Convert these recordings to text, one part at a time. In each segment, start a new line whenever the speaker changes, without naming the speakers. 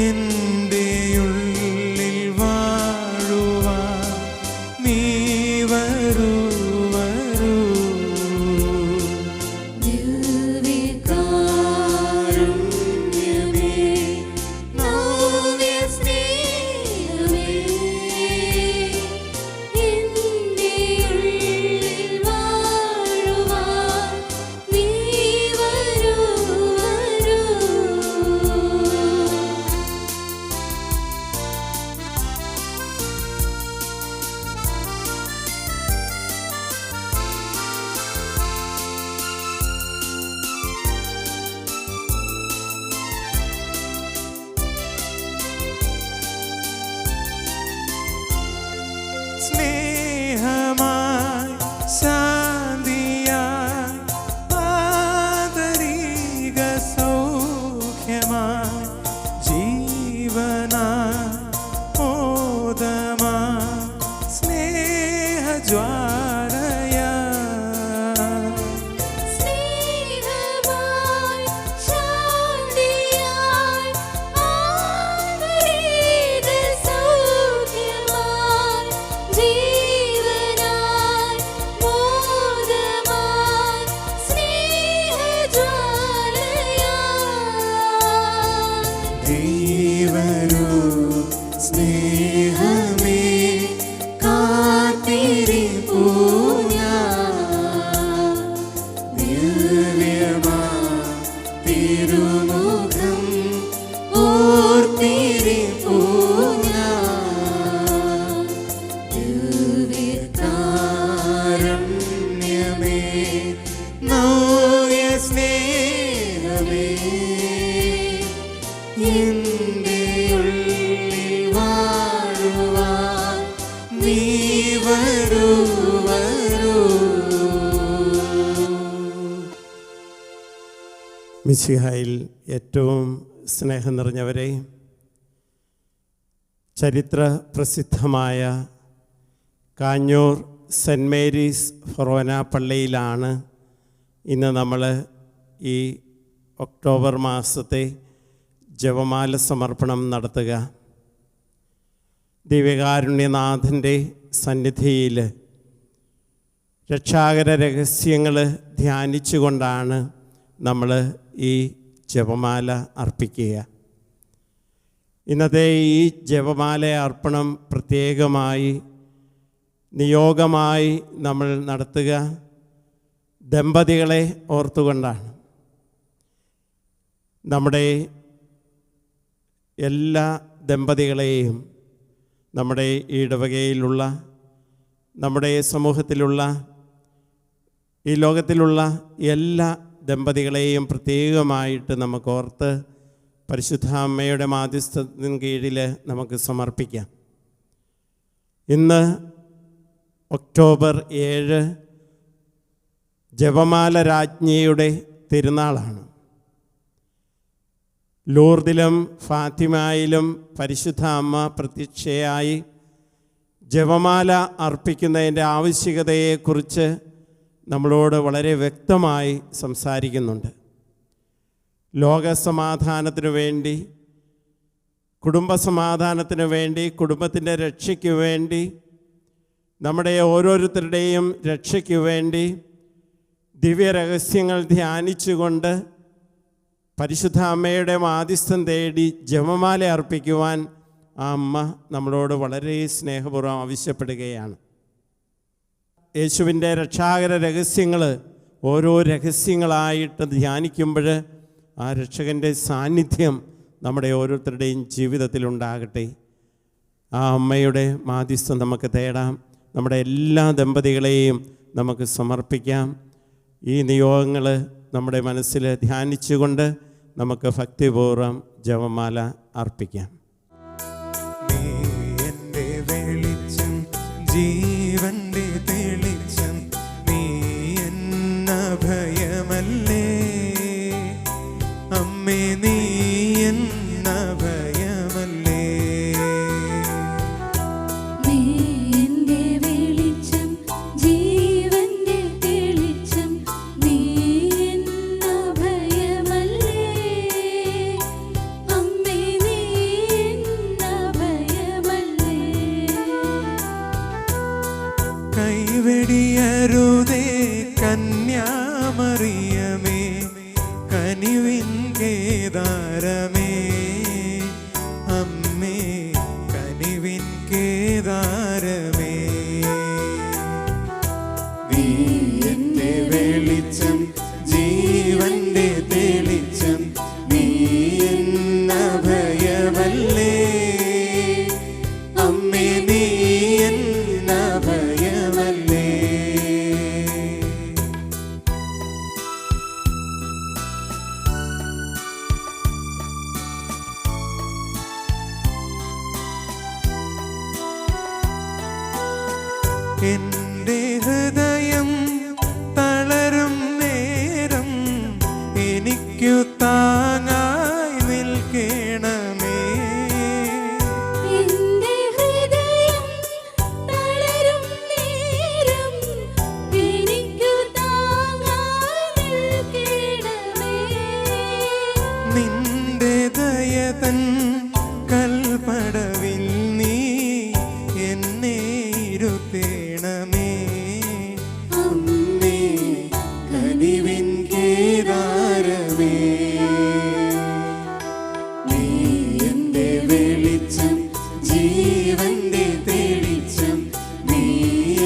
എൻ്റെ ഉള്ളിൽ വാഴുവാൻ നീ വരൂ വരൂ.
ദിവ്യകാരുണ്യമേ നവ്യ സ്നേഹമേ എൻ്റെ ഉള്ളിൽ വാഴുവാൻ നീ വരൂ വരൂ.
സ്നേഹമായി ശാന്തിയായി ആദരീക സൗഖ്യമായി ജീവനായി മോദമായി സ്നേഹജ്വാലയായി
സ്നേഹമായി ശാന്തിയായി ആദരീക സൗഖ്യമായി ജീവനായി മോദമായി സ്നേഹജ്വാലയായി.
നീ വരൂ സ്നേഹമേ കാത്തിരിപ്പൂ ഞാൻ. ദിവ്യമാം തിരുമുഖം ഓർത്തിരിപ്പൂ ഞാൻ. ദിവ്യകാരുണ്യമേ നവ്യ സ്നേഹമേ എൻ്റെ ഉള്ളിൽ വാഴുവാൻ നീ വരൂ വരൂ. മിശിഹായിൽ ഏറ്റവും സ്നേഹം നിറഞ്ഞവരെ, ചരിത്ര പ്രസിദ്ധമായ കാഞ്ഞൂർ സെൻറ്റ് മേരീസ് ഫൊറോന പള്ളിയിലാണ് ഇന്ന് നമ്മൾ ഈ ഒക്ടോബർ മാസത്തെ ജപമാല സമർപ്പണം നടത്തുക. ദിവ്യകാരുണ്യനാഥൻ്റെ സന്നിധിയിൽ രക്ഷാകര രഹസ്യങ്ങൾ ധ്യാനിച്ചുകൊണ്ടാണ് നമ്മൾ ഈ ജപമാല അർപ്പിക്കുക. ഇന്നത്തെ ഈ ജപമാല അർപ്പണം പ്രത്യേകമായി നിയോഗമായി നമ്മൾ നടത്തുക ദമ്പതികളെ ഓർത്തുകൊണ്ടാണ്. നമ്മുടെ എല്ലാ ദമ്പതികളെയും നമ്മുടെ ഇടവകയിലുള്ള, നമ്മുടെ സമൂഹത്തിലുള്ള, ഈ ലോകത്തിലുള്ള എല്ലാ ദമ്പതികളെയും പ്രത്യേകമായിട്ട് നമുക്ക് ഓർത്ത് പരിശുദ്ധ അമ്മയുടെ മാധ്യസ്ഥത്തിന് കീഴിൽ നമുക്ക് സമർപ്പിക്കാം. ഇന്ന് ഒക്ടോബർ 7 ജപമാല രാജ്ഞിയുടെ തിരുനാളാണ്. ലൂർദിലും ഫാത്തിമയിലും പരിശുദ്ധ അമ്മ പ്രത്യക്ഷയായി ജപമാല അർപ്പിക്കുന്നതിൻ്റെ ആവശ്യകതയെക്കുറിച്ച് നമ്മളോട് വളരെ വ്യക്തമായി സംസാരിക്കുന്നുണ്ട്. ലോകസമാധാനത്തിനു വേണ്ടി, കുടുംബസമാധാനത്തിനു വേണ്ടി, കുടുംബത്തിൻ്റെ രക്ഷയ്ക്ക് വേണ്ടി, നമ്മുടെ ഓരോരുത്തരുടെയും രക്ഷയ്ക്ക് വേണ്ടി ദിവ്യരഹസ്യങ്ങൾ ധ്യാനിച്ചുകൊണ്ട് പരിശുദ്ധ അമ്മയുടെ മാധ്യസ്ഥം തേടി ജപമാല അർപ്പിക്കുവാൻ ആ അമ്മ നമ്മളോട് വളരെ സ്നേഹപൂർവ്വം ആവശ്യപ്പെടുകയാണ്. യേശുവിൻ്റെ രക്ഷാകര രഹസ്യങ്ങൾ ഓരോ രഹസ്യങ്ങളായിട്ട് ധ്യാനിക്കുമ്പോൾ ആ രക്ഷകൻ്റെ സാന്നിധ്യം നമ്മുടെ ഓരോരുത്തരുടെയും ജീവിതത്തിലുണ്ടാകട്ടെ. ആ അമ്മയുടെ മാധ്യസ്ഥം നമുക്ക് തേടാം. നമ്മുടെ എല്ലാ ദമ്പതികളെയും നമുക്ക് സമർപ്പിക്കാം. ഈ നിയോഗങ്ങൾ നമ്മുടെ മനസ്സിൽ ധ്യാനിച്ചുകൊണ്ട് നമുക്ക് ഭക്തിപൂർവ്വം ജപമാല അർപ്പിക്കാം. നീ എൻ്റെ വെളിച്ചം, ജീവൻ്റെ തെളിച്ചം, നീ എന്ന ഭയമല്ലേ അമ്മേ, നീ എന്ന ഭയമല്ലേ.
നീ എൻ്റെ വെളിച്ചം, ജീവൻ്റെ തെളിച്ചം, നീ എന്ന ഭയമല്ലേ.
കേദാരമേ, അമ്മേ കനിവിൻ കേദാരമേ. നീ എന്റെ വെളിച്ചം, ജീവന്റെ തെളിച്ചം, നീ എന്നഭയമല്ലേ അമ്മേ, നീ എന്നഭയമല്ലേ. എന്റെ ഹൃദയം തളരും നേരം എനിക്കു താങ്ങായി നിൽക്കണമേ.
എന്റെ ഹൃദയം തളരും നേരം എനിക്കു താങ്ങായി നിൽക്കണമേ.
നിന്റെ ദയതൻ കൽപ്പടവിൽ നീ എന്നെ ഇരുത്തേണമേ. അമ്മേ കനിവിൻ കേദാരമേ, നീ എന്റെ വെളിച്ചം, ജീവന്റെ തെളിച്ചം, നീ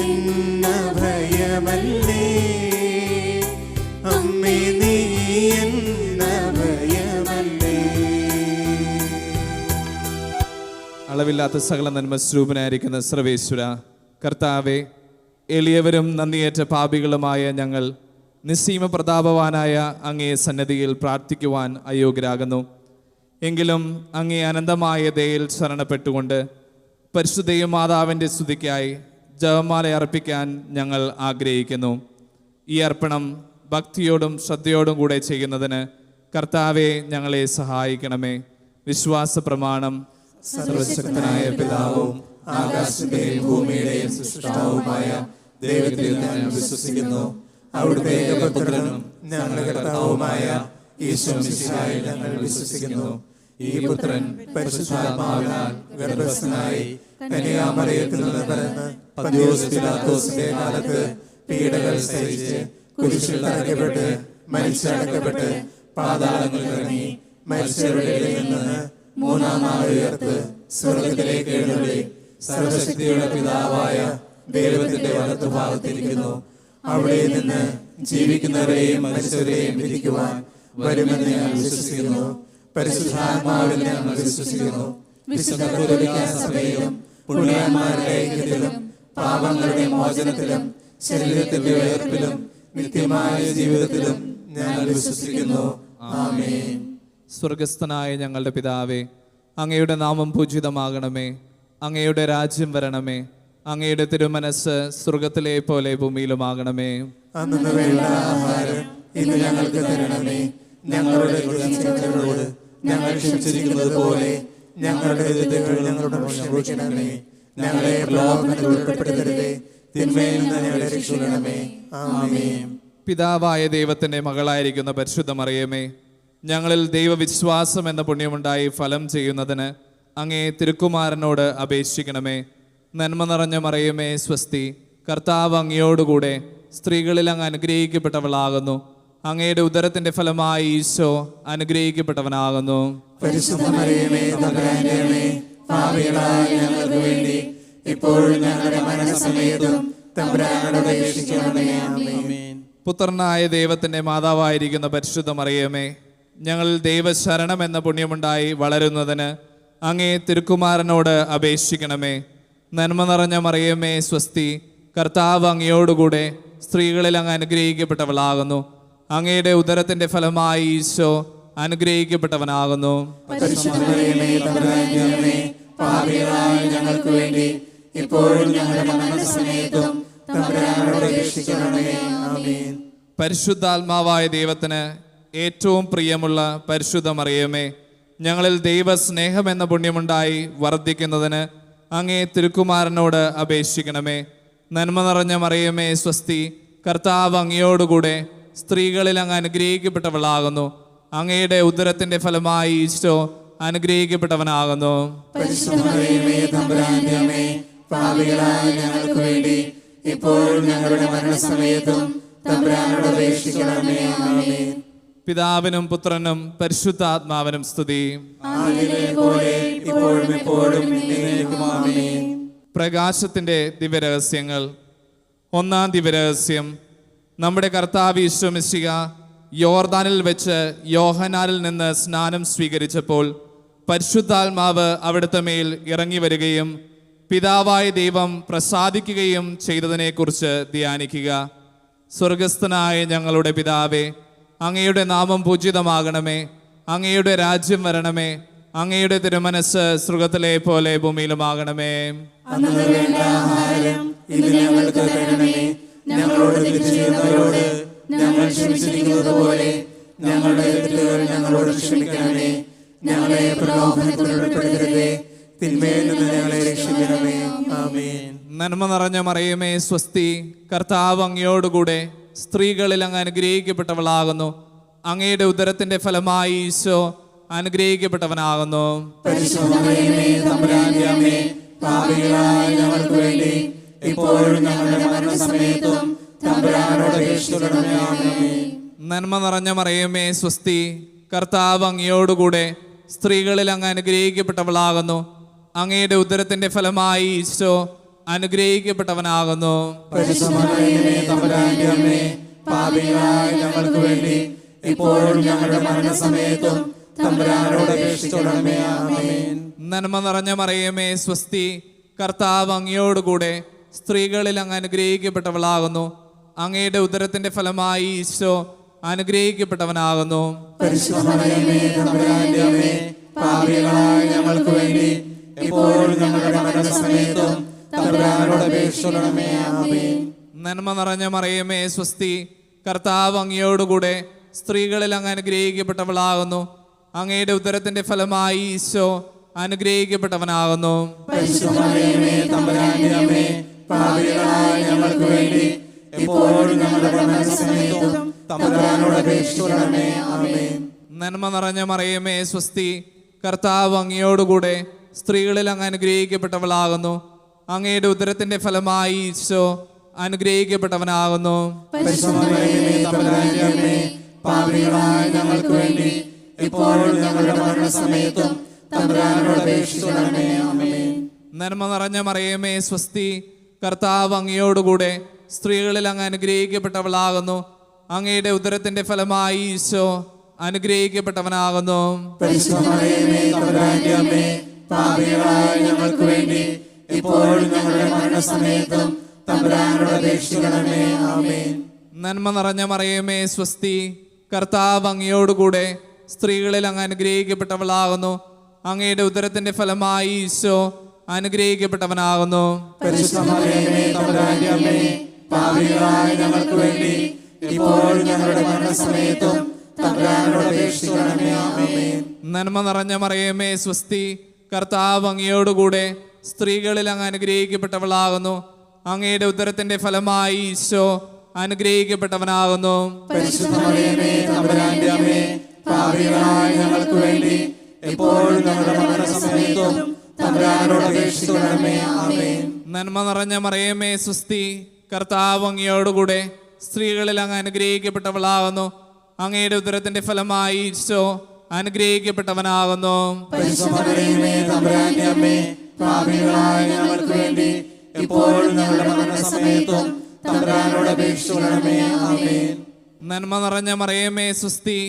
എന്നഭയമല്ലേ അമ്മേ, നീ എന്നഭയമല്ലേ.
അളവില്ലാത്ത സകല നന്മ സ്വരൂപനായിരിക്കുന്ന സർവേശ്വര കർത്താവെ, എളിയവരും നന്ദിയേറ്റ പാപികളുമായ ഞങ്ങൾ നിസ്സീമ പ്രതാപവാനായ അങ്ങേ സന്നദ്ധിയിൽ പ്രാർത്ഥിക്കുവാൻ അയോഗ്യരാകുന്നു. എങ്കിലും അങ്ങേ അനന്തമായ ദയയിൽ ശരണപ്പെട്ടുകൊണ്ട് പരിശുദ്ധയും മാതാവിൻ്റെ സ്തുതിക്കായി ജപമാല അർപ്പിക്കാൻ ഞങ്ങൾ ആഗ്രഹിക്കുന്നു. ഈ അർപ്പണം ഭക്തിയോടും ശ്രദ്ധയോടും കൂടെ ചെയ്യുന്നതിന് കർത്താവെ ഞങ്ങളെ സഹായിക്കണമേ. വിശ്വാസ പ്രമാണം.
സർവശക്തനായ പിതാവും ആകാശത്തെയും ഭൂമിയുടെയും സൃഷ്ടാവുമായ ദൈവത്തിൽ ഞാൻ വിശ്വസിക്കുന്നു. അവിടുത്തെ ഏകപുത്രനും ഞങ്ങളുടെ കർത്താവുമായ ഈശോ മിശിഹായിൽ ഞങ്ങൾ വിശ്വസിക്കുന്നു. ഈ പുത്രൻ പരിശുദ്ധാത്മാവിനാൽ ഗർഭസ്ഥനായി കന്യാമറിയത്തിൽ നിന്ന് പിറന്ന് പന്തിയോസ് പിലാത്തോസിന്റെ കാലത്ത് പീഡകൾ സഹിച്ച് കുരിശിൽ തറയ്ക്കപ്പെട്ട് മരിച്ചടക്കപ്പെട്ട് പാതാളങ്ങളിൽ ഇറങ്ങി മരിച്ചവരുടെ ഇടയിൽ നിന്ന് മൂന്നാം നാൾ ഉയർത്ത് സ്വർഗത്തിലേക്ക് എഴുന്നള്ളി സർവശക്തിയുടെ പിതാവായ ദൈവത്തിന്റെ വലത്തുഭാഗത്തിരിക്കുന്നു. അവിടെ നിന്ന് ജീവിക്കുന്നവരെയും മരിച്ചവരെയും വിധിക്കുവാൻ വരുമെന്ന് ഞാൻ വിശ്വസിക്കുന്നു. പരിശുദ്ധാത്മാവിൽ ഞങ്ങൾ വിശ്വസിക്കുന്നു. വിശുദ്ധ കത്തോലിക്കാ സഭയിലും പുണ്യവാന്മാരുടെ ഐക്യത്തിലും പാപങ്ങളുടെ മോചനത്തിലും ശരീരത്തിന്റെ ഉയർപ്പിലും നിത്യമായ ജീവിതത്തിലും ഞങ്ങൾ വിശ്വസിക്കുന്നു. ആമേൻ.
സ്വർഗസ്ഥനായ ഞങ്ങളുടെ പിതാവേ, അങ്ങയുടെ നാമം പൂജിതമാകണമേ. അങ്ങയുടെ രാജ്യം വരണമേ. അങ്ങയുടെ തിരുമനസ് സ്വർഗത്തിലെ പോലെ ഭൂമിയിലുമാകണമേ.
അന്നു വേണ്ട ആഹാരം ഇന്ന് ഞങ്ങൾക്ക് തരണമേ. ഞങ്ങളുടെ കുറ്റങ്ങളോട് ഞങ്ങൾ ക്ഷമിച്ചിരിക്കുന്നത് പോലെ ഞങ്ങളുടെ തെറ്റുകൾ ഞങ്ങളോട് ക്ഷമിക്കണമേ. ഞങ്ങളെ പ്രലോഭനത്തിൽ ഉൾപ്പെടുത്തരുതേ, തിന്മയിൽ നിന്ന് ഞങ്ങളെ രക്ഷിക്കണമേ. ആമേൻ.
പിതാവായ ദൈവത്തിന്റെ മകളായിരിക്കുന്ന പരിശുദ്ധ മറിയമേ, ഞങ്ങളിൽ ദൈവവിശ്വാസം എന്ന പുണ്യമുണ്ടായി ഫലം ചെയ്യുന്നതിന് അങ്ങേ തിരുക്കുമാരനോട് അപേക്ഷിക്കണമേ. നന്മ നിറഞ്ഞ മറിയമേ സ്വസ്തി, കർത്താവ് അങ്ങയോടുകൂടെ സ്ത്രീകളിൽ അങ്ങ് അനുഗ്രഹിക്കപ്പെട്ടവളാകുന്നു. അങ്ങയുടെ ഉദരത്തിന്റെ ഫലമായി ഈശോ അനുഗ്രഹിക്കപ്പെട്ടവനാകുന്നു.
പരിശുദ്ധ മറിയമേ തമ്പുരാന്റെ അമ്മേ, പാപികളായ ഞങ്ങൾക്ക് വേണ്ടി ഇപ്പോഴും ഞങ്ങളുടെ മരണസമയത്തും തമ്പുരാനോട് അപേക്ഷിക്കണമേ. ആമേൻ.
പുത്രനായ ദൈവത്തിന്റെ മാതാവായിരിക്കുന്ന പരിശുദ്ധ മറിയമേ, ഞങ്ങളിൽ ദൈവശരണം എന്ന പുണ്യമുണ്ടായി വളരുന്നതിന് അങ്ങേ തിരുക്കുമാരനോട് അപേക്ഷിക്കണമേ. നന്മ നിറഞ്ഞ മറിയമേ സ്വസ്തി, കർത്താവ് അങ്ങയോടുകൂടെ സ്ത്രീകളിൽ അങ്ങ് അനുഗ്രഹിക്കപ്പെട്ടവളാകുന്നു. അങ്ങയുടെ ഉദരത്തിന്റെ ഫലമായി ഈശോ അനുഗ്രഹിക്കപ്പെട്ടവനാകുന്നു.
പരിശുദ്ധ മറിയമേ തമ്പുരാന്റെ അമ്മേ, പാപികളായ ഞങ്ങൾക്ക് വേണ്ടി ഇപ്പോഴും ഞങ്ങളുടെ മരണസമയത്തും തമ്പുരാനോട് അപേക്ഷിക്കണമേ. ആമേൻ.
പരിശുദ്ധാത്മാവായ ദൈവത്തിന് ഏറ്റവും പ്രിയമുള്ള പരിശുദ്ധ മറിയമേ, ഞങ്ങളിൽ ദൈവസ്നേഹം എന്ന പുണ്യമുണ്ടായി വർദ്ധിക്കുന്നതിന് അങ്ങേ തിരുക്കുമാരനോട് അപേക്ഷിക്കണമേ. നന്മ നിറഞ്ഞ മറിയമേ സ്വസ്തി, കർത്താവ് അങ്ങയോടുകൂടെ സ്ത്രീകളിൽ അങ്ങ് അനുഗ്രഹിക്കപ്പെട്ടവളാകുന്നു. അങ്ങയുടെ ഉദരത്തിന്റെ ഫലമായി ഈശോ അനുഗ്രഹിക്കപ്പെട്ടവനാകുന്നു.
പരിശുദ്ധ മറിയമേ തമ്പുരാന്റെ അമ്മേ, പാപികളായ ഞങ്ങൾക്ക് വേണ്ടി ഇപ്പോഴും ഞങ്ങളുടെ മരണസമയത്തും തമ്പുരാനോട് അപേക്ഷിക്കണമേ. ആമേൻ.
പിതാവിനും പുത്രനും പരിശുദ്ധാത്മാവിനും സ്തുതി.
പോലെ ഇപ്പോഴും എപ്പോഴും എന്നേക്കും ആമേൻ.
പ്രകാശത്തിൻ്റെ ദിവ്യരഹസ്യങ്ങൾ. ഒന്നാം ദിവ്യരഹസ്യം. നമ്മുടെ കർത്താവ് ഈശോ മിശിഹ യോർദാനിൽ വെച്ച് യോഹന്നാനിൽ നിന്ന് സ്നാനം സ്വീകരിച്ചപ്പോൾ പരിശുദ്ധാത്മാവ് അവിടുത്തെ മേൽ ഇറങ്ങി വരികയും പിതാവായ ദൈവം പ്രസാദിക്കുകയും ചെയ്തതിനെക്കുറിച്ച് ധ്യാനിക്കുക. സ്വർഗസ്ഥനായ ഞങ്ങളുടെ പിതാവേ, അങ്ങയുടെ നാമം പൂജിതമാകണമേ. അങ്ങയുടെ രാജ്യം വരണമേ. അങ്ങയുടെ തിരുമനസ് സ്വർഗ്ഗത്തിലെ പോലെ ഭൂമിയിലുമാകണമേ.
അന്ന് വേണ്ട ആഹാരം ഇന്ന് ഞങ്ങൾക്ക് തരണമേ. ഞങ്ങളോട് തെറ്റ് ചെയ്യുന്നവരോട് ഞങ്ങൾ ക്ഷമിച്ചിരിക്കുന്നത് പോലെ ഞങ്ങളുടെ തെറ്റുകൾ ഞങ്ങളോട് ക്ഷമിക്കണമേ. ഞങ്ങളെ പ്രലോഭനത്തിൽ ഉൾപ്പെടുത്തരുതേ, തിന്മയിൽ നിന്ന് ഞങ്ങളെ രക്ഷിക്കണമേ. ആമേൻ.
നന്മ നിറഞ്ഞ മറിയമേ സ്വസ്തി, കർത്താവ് അങ്ങയോടുകൂടെ സ്ത്രീകളിൽ അങ്ങ് അനുഗ്രഹിക്കപ്പെട്ടവളാകുന്നു. അങ്ങയുടെ ഉദരത്തിന്റെ ഫലമായി ഈശോ അനുഗ്രഹിക്കപ്പെട്ടവനാകുന്നു.
പരിശുദ്ധ മറിയമേ, തമ്പുരാന്റെ അമ്മേ, പാപികളായ ഞങ്ങൾക്ക് വേണ്ടി ഇപ്പോഴും ഞങ്ങളുടെ മരണസമയത്തും തമ്പുരാനോട് അപേക്ഷിക്കണമേ. ആമേൻ.
നന്മ നിറഞ്ഞ മറിയമേ സ്വസ്തി, കർത്താവ് അങ്ങയോടുകൂടെ സ്ത്രീകളിൽ അങ്ങ് അനുഗ്രഹിക്കപ്പെട്ടവളാകുന്നു. അങ്ങയുടെ ഉദരത്തിന്റെ ഫലമായി ഈശോ അനുഗ്രഹിക്കപ്പെട്ടവനാകുന്നു.
പരിശുദ്ധ മറിയമേ, തമ്പുരാന്റെ അമ്മേ, പാപികളായ ഞങ്ങൾക്ക് വേണ്ടി ഇപ്പോഴും ഞങ്ങളുടെ മരണസമയത്തും തമ്പുരാനോട് അപേക്ഷിക്കണമേ. ആമേൻ.
നന്മ നിറഞ്ഞ മറിയമേ സ്വസ്തി, കർത്താവ് അങ്ങയോടുകൂടെ സ്ത്രീകളിൽ അങ്ങ് അനുഗ്രഹിക്കപ്പെട്ടവളാകുന്നു. അങ്ങയുടെ ഉദരത്തിന്റെ ഫലമായി ഈശോ അനുഗ്രഹിക്കപ്പെട്ടവനാകുന്നു.
പരിശുദ്ധ മറിയമേ, തമ്പുരാന്റെ അമ്മേ, പാപികളായ ഞങ്ങൾക്ക് വേണ്ടി ഇപ്പോഴും ഞങ്ങളുടെ മരണസമയത്തും തമ്പുരാനോട് അപേക്ഷിക്കണമേ. ആമേൻ.
നന്മ നിറഞ്ഞ മറിയമേ സ്വസ്തി, കർത്താവ് അങ്ങയോടുകൂടെ സ്ത്രീകളിൽ അങ്ങ് അനുഗ്രഹിക്കപ്പെട്ടവളാകുന്നു. അങ്ങയുടെ ഉദരത്തിന്റെ ഫലമായി ഈശോ അനുഗ്രഹിക്കപ്പെട്ടവനാകുന്നു.
പരിശുദ്ധ മറിയമേ, തമ്പുരാന്റെ അമ്മേ, പാപികളായ ഞങ്ങൾക്ക് വേണ്ടി ഇപ്പോഴും ഞങ്ങളുടെ മരണസമയത്തും തമ്പുരാനോട് അപേക്ഷിക്കണമേ. ആമേൻ.
നന്മ നിറഞ്ഞ മറിയമേ സ്വസ്തി, കർത്താവ് അങ്ങയോടുകൂടെ സ്ത്രീകളിൽ അങ്ങ് അനുഗ്രഹിക്കപ്പെട്ടവളാകുന്നു. അങ്ങയുടെ ഉദരത്തിന്റെ ഫലമായി ഈശോ അനുഗ്രഹിക്കപ്പെട്ടവനാകുന്നു.
പരിശുദ്ധ മറിയമേ, തമ്പുരാന്റെ അമ്മേ, പാപികളായ ഞങ്ങൾക്ക് വേണ്ടി ഇപ്പോഴും ഞങ്ങളുടെ മരണസമയത്തും തമ്പുരാനോട് അപേക്ഷിക്കണമേ. ആമേൻ.
നന്മ നിറഞ്ഞ മറിയമേ സ്വസ്തി, കർത്താവ് അങ്ങയോടുകൂടെ സ്ത്രീകളിൽ അങ്ങ് അനുഗ്രഹിക്കപ്പെട്ടവളാകുന്നു. അങ്ങയുടെ ഉദരത്തിന്റെ ഫലമായി ഈശോ അനുഗ്രഹിക്കപ്പെട്ടവനാകുന്നു.
പരിശുദ്ധ മറിയമേ, തമ്പുരാന്റെ അമ്മേ, പാപികളായ ഞങ്ങൾക്ക് വേണ്ടി ഇപ്പോഴും ഞങ്ങളുടെ മരണസമയത്തും തമ്പുരാനോട് അപേക്ഷിക്കണമേ. ആമേൻ.
നന്മ നിറഞ്ഞ മറിയമേ സ്വസ്തി, കർത്താവ് അങ്ങയോടുകൂടെ സ്ത്രീകളിൽ അങ്ങ് അനുഗ്രഹിക്കപ്പെട്ടവളാകുന്നു. അങ്ങയുടെ ഉദരത്തിന്റെ ഫലമായി ഈശോ അനുഗ്രഹിക്കപ്പെട്ടവനാകുന്നു.
പരിശുദ്ധ മറിയമേ, തമ്പുരാന്റെ അമ്മേ, പാപികളായ ഞങ്ങൾക്ക് വേണ്ടി ഇപ്പോഴും ഞങ്ങളുടെ മരണസമയത്തും തമ്പുരാനോട് അപേക്ഷിക്കണമേ. ആമേൻ.
നന്മ നിറഞ്ഞ മറിയമേ സ്വസ്തി, കർത്താവ് അങ്ങയോടുകൂടെ സ്ത്രീകളിൽ അങ്ങ് അനുഗ്രഹിക്കപ്പെട്ടവളാകുന്നു. അങ്ങയുടെ ഉദരത്തിന്റെ ഫലമായി ഈശോ അനുഗ്രഹിക്കപ്പെട്ടവനാകുന്നു.
പരിശുദ്ധ മറിയമേ, തമ്പുരാന്റെ അമ്മേ, പാപികളായ ഞങ്ങൾക്ക് വേണ്ടി ഇപ്പോഴും ഞങ്ങളുടെ മരണസമയത്തും തമ്പുരാനോട് അപേക്ഷിക്കണമേ. ആമേൻ.
നന്മ നിറഞ്ഞ മറിയമേ സ്വസ്തി, കർത്താവ് അങ്ങയോടുകൂടെ സ്ത്രീകളിൽ അങ്ങ് അനുഗ്രഹിക്കപ്പെട്ടവളാകുന്നു. അങ്ങയുടെ ഉദരത്തിന്റെ ഫലമായി ഈശോ അനുഗ്രഹിക്കപ്പെട്ടവനാകുന്നു.
പരിശുദ്ധ മറിയമേ, തമ്പുരാന്റെ അമ്മേ, പാപികളായ ഞങ്ങൾക്ക് വേണ്ടി ഇപ്പോഴും ഞങ്ങളുടെ മരണസമയത്തും തമ്പുരാനോട് അപേക്ഷിക്കണമേ. ആമേൻ.
നന്മ നിറഞ്ഞ മറിയമേ സ്വസ്തി,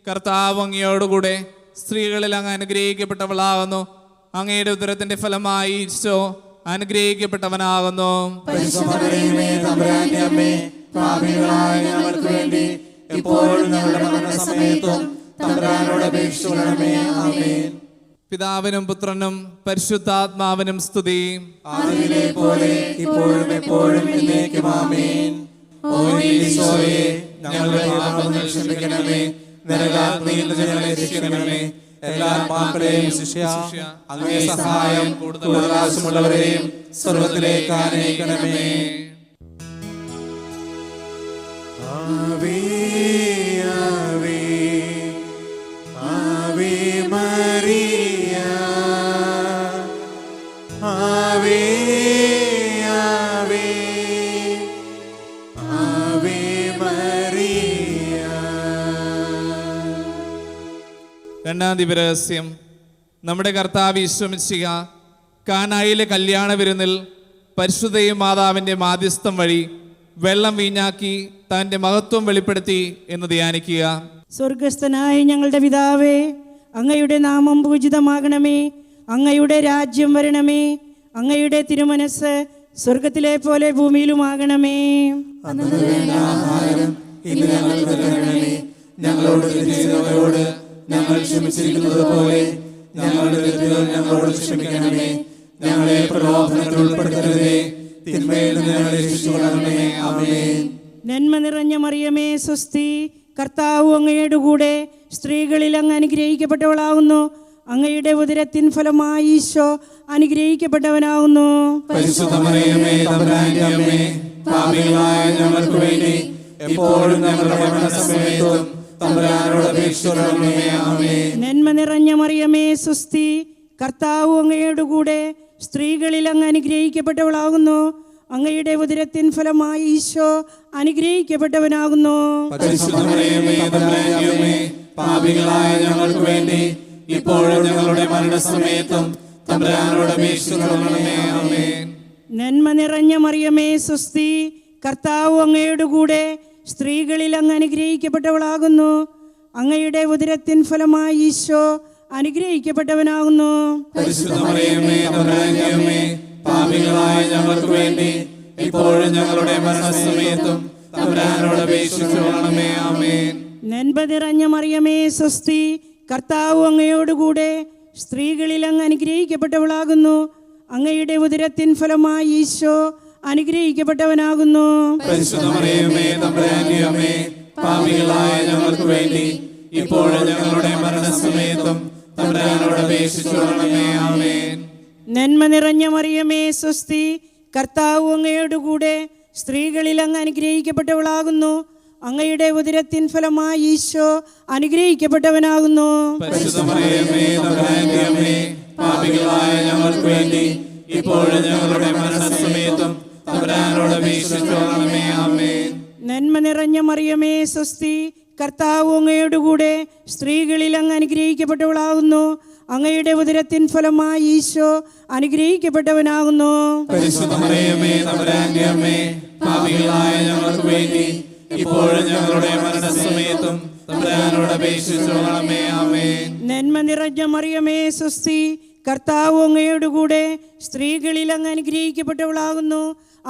കർത്താവ് അങ്ങയോടുകൂടെ സ്ത്രീകളിൽ അങ്ങ് അനുഗ്രഹിക്കപ്പെട്ടവളാകുന്നു. അങ്ങയുടെ ഉദരത്തിന്റെ ഫലമായി ഈശോ അനുഗ്രഹിക്കപ്പെട്ടവനാകുന്നു.
പരിശുദ്ധ മറിയമേ, തമ്പുരാന്റെ അമ്മേ, പാപികളായ ഞങ്ങൾക്ക് വേണ്ടി ഇപ്പോഴും ഞങ്ങളുടെ മരണസമയത്തും തമ്പുരാനോട് അപേക്ഷിക്കണമേ. ആമേൻ.
പിതാവിനും പുത്രനും പരിശുദ്ധാത്മാവിനും സ്തുതി.
ആദിയിലെ പോലെ ഇപ്പോഴും എപ്പോഴും എന്നേക്കും. ആമേൻ. ഓ ഈശോയെ, ഞങ്ങളുടെ പാപങ്ങൾ ക്ഷമിക്കണമേ. നരകാഗ്നിയിൽ നിന്ന് ഞങ്ങളെ രക്ഷിക്കണമേ. എല്ലാ ആത്മാക്കളെയും ശിഷ്യ അങ്ങേ സഹായം കൂടുതൽ ആവശ്യമുള്ളവരെയും സ്വർഗ്ഗത്തിലേക്ക് ആനയിക്കണമേ. ആവേ ആവേ ആവേ മറിയ, ആവേ ആവേ ആവേ മറിയ.
നാലാം ദിവരഹസ്യം. നമ്മുടെ കർത്താവ് ഈശോ മിശിഹ കാനായിലെ കല്യാണ വിരുന്നിൽ പരിശുദ്ധയും മാതാവിൻ്റെ മാധ്യസ്ഥം വഴി വെള്ളം വീഞ്ഞാക്കി തൻ്റെ മഹത്വം വെളിപ്പെടുത്തി എന്ന് ധ്യാനിക്കുക.
സ്വർഗസ്ഥനായ ഞങ്ങളുടെ പിതാവേ, അങ്ങയുടെ നാമം പൂജിതമാകണമേ. അങ്ങയുടെ രാജ്യം വരണമേ. അങ്ങയുടെ തിരുമനസ് സ്വർഗത്തിലെ പോലെ ഭൂമിയിലുമാകണമേ.
അന്നു വേണ്ട ആഹാരം ഇന്ന് ഞങ്ങൾക്ക് നൽകണമേ. ഞങ്ങളോട് തെറ്റ് ചെയ്തവരോട് ഞങ്ങൾ ക്ഷമിച്ചിരിക്കുന്നത് പോലെ ഞങ്ങളുടെ തെറ്റുകൾ ഞങ്ങളോട് ക്ഷമിക്കണമേ. ഞങ്ങളെ പ്രലോഭനത്തിൽ ഉൾപ്പെടുത്തരുതേ, തിന്മയിൽ നിന്ന് ഞങ്ങളെ രക്ഷിച്ചുകൊള്ളണമേ. ആമേൻ.
നന്മ നിറഞ്ഞ മറിയമേ, സ്വസ്തി. കർത്താവ് അങ്ങയുടെ കൂടെ സ്ത്രീകളിൽ അങ്ങ് അനുഗ്രഹിക്കപ്പെട്ടവളാകുന്നു. അങ്ങയുടെ ഉദരത്തിൻ ഫലമായി ഈശോ അനുഗ്രഹിക്കപ്പെട്ടവനാകുന്നു.
പരിശുദ്ധ മറിയമേ, തമ്പുരാന്റെ അമ്മേ, പാപികളായ ഞങ്ങൾക്ക് വേണ്ടി എപ്പോഴും ഞങ്ങളുടെ മരണസമയത്തും തമ്പുരാനോട് അപേക്ഷിച്ചുകൊള്ളണമേ. ആമേൻ.
നന്മ നിറഞ്ഞ മറിയമേ, സ്വസ്തി. കർത്താവ് അങ്ങയുടെ കൂടെ സ്ത്രീകളിൽ അങ്ങ് അനുഗ്രഹിക്കപ്പെട്ടവളാകുന്നു. അങ്ങയുടെ ഉദരത്തിൻ ഫലമായി ഈശോ അനുഗ്രഹിക്കപ്പെട്ടവനാകുന്നു.
പരിശുദ്ധ മറിയമേ, തമ്പുരാന്റെ അമ്മേ, പാപികളായ ഞങ്ങൾക്ക് വേണ്ടി ഇപ്പോഴും ഞങ്ങളുടെ മരണസമയത്തും തമ്പുരാനോട് അപേക്ഷിച്ചുകൊള്ളണമേ. ആമേൻ.
നന്മ നിറഞ്ഞ മറിയമേ, സ്വസ്തി. കർത്താവ് അങ്ങയുടെ കൂടെ സ്ത്രീകളിൽ അങ്ങ് അനുഗ്രഹിക്കപ്പെട്ടവളാകുന്നു. അങ്ങയുടെ ഉദരത്തിൻ ഫലമായി ഈശോ അനുഗ്രഹിക്കപ്പെട്ടവനാകുന്നു.
പരിശുദ്ധ മറിയമേ, തമ്പുരാന്റെ അമ്മേ, പാപികളായ ഞങ്ങൾക്ക് വേണ്ടി ഇപ്പോഴും ഞങ്ങളുടെ മരണസമയത്തും തമ്പുരാനോട് അപേക്ഷിച്ചുകൊള്ളണമേ. ആമേൻ.
നന്മ നിറഞ്ഞ മറിയമേ, സ്വസ്തി. കർത്താവ് അങ്ങയോടുകൂടെ സ്ത്രീകളിൽ അങ്ങ് അനുഗ്രഹിക്കപ്പെട്ടവളാകുന്നു. അങ്ങയുടെ ഉദരത്തിൻ ഫലമായി ഈശോ അനുഗ്രഹിക്കപ്പെട്ടവനാകുന്നു.
പരിശുദ്ധ മറിയമേ, തമ്പുരാന്റെ അമ്മേ, പാപികളായ ഞങ്ങൾക്ക് വേണ്ടി ഇപ്പോഴും ഞങ്ങളുടെ മരണസമയത്തും തമ്പുരാനോട് അപേക്ഷിച്ചുകൊള്ളണമേ. ആമേൻ.
നന്മ നിറഞ്ഞ മറിയമേ, സ്വസ്തി. കർത്താവ് അങ്ങയോടുകൂടെ സ്ത്രീകളിൽ അങ്ങ് അനുഗ്രഹിക്കപ്പെട്ടവളാകുന്നു. അങ്ങയുടെ ഉദരത്തിൻ ഫലമായി ഈശോ അനുഗ്രഹിക്കപ്പെട്ടവനാകുന്നു.
പരിശുദ്ധ മറിയമേ, തമ്പുരാന്റെ അമ്മേ, പാപികളായ ഞങ്ങൾക്ക് വേണ്ടി ഇപ്പോഴും ഞങ്ങളുടെ മരണസമയത്തും തമ്പുരാനോട് അപേക്ഷിച്ചുകൊള്ളണമേ. ആമേൻ.
നന്മ നിറഞ്ഞ മറിയമേ, സ്വസ്തി. കർത്താവ് അങ്ങയോടുകൂടെ സ്ത്രീകളിൽ അങ്ങ് അനുഗ്രഹിക്കപ്പെട്ടവളാകുന്നു. അങ്ങയുടെ ഉദരത്തിൻ ഫലമായി ഈശോ അനുഗ്രഹിക്കപ്പെട്ടവനാകുന്നു.
പരിശുദ്ധ മറിയമേ, തമ്പുരാന്റെ അമ്മേ, പാപികളായ ഞങ്ങൾക്ക് വേണ്ടി ഇപ്പോഴും ഞങ്ങളുടെ മരണസമയത്തും തമ്പുരാനോട് അപേക്ഷിച്ചുകൊള്ളണമേ. ആമേൻ.
നന്മ നിറഞ്ഞ മറിയമേ, സ്വസ്തി. കർത്താവ് അങ്ങയോടുകൂടെ സ്ത്രീകളിൽ അങ്ങ് അനുഗ്രഹിക്കപ്പെട്ടവളാകുന്നു.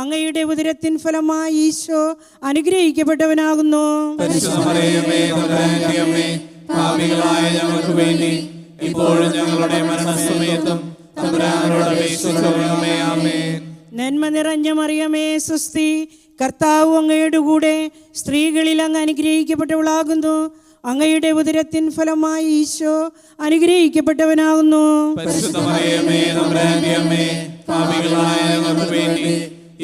അങ്ങയുടെ ഉദരത്തിൻ ഫലമായി ഈശോ അനുഗ്രഹിക്കപ്പെട്ടവനാകുന്നു.
പരിശുദ്ധ മറിയമേ, തമ്പുരാന്റെ അമ്മേ, പാപികളായ ഞങ്ങൾക്ക് വേണ്ടി ഇപ്പോഴും ഞങ്ങളുടെ മരണസമയത്തും തമ്പുരാനോട് അപേക്ഷിച്ചുകൊള്ളണമേ. ആമേൻ.
നന്മ നിറഞ്ഞ മറിയമേ, സ്വസ്തി. കർത്താവ് അങ്ങയോടുകൂടെ സ്ത്രീകളിൽ അങ്ങ് അനുഗ്രഹിക്കപ്പെട്ടവളാകുന്നു. അങ്ങയുടെ ഉദരത്തിൻ ഫലമായി ഈശോ അനുഗ്രഹിക്കപ്പെട്ടവനാകുന്നു.
പരിശുദ്ധ മറിയമേ, തമ്പുരാന്റെ അമ്മേ, പാപികളായ ഞങ്ങൾക്ക് വേണ്ടി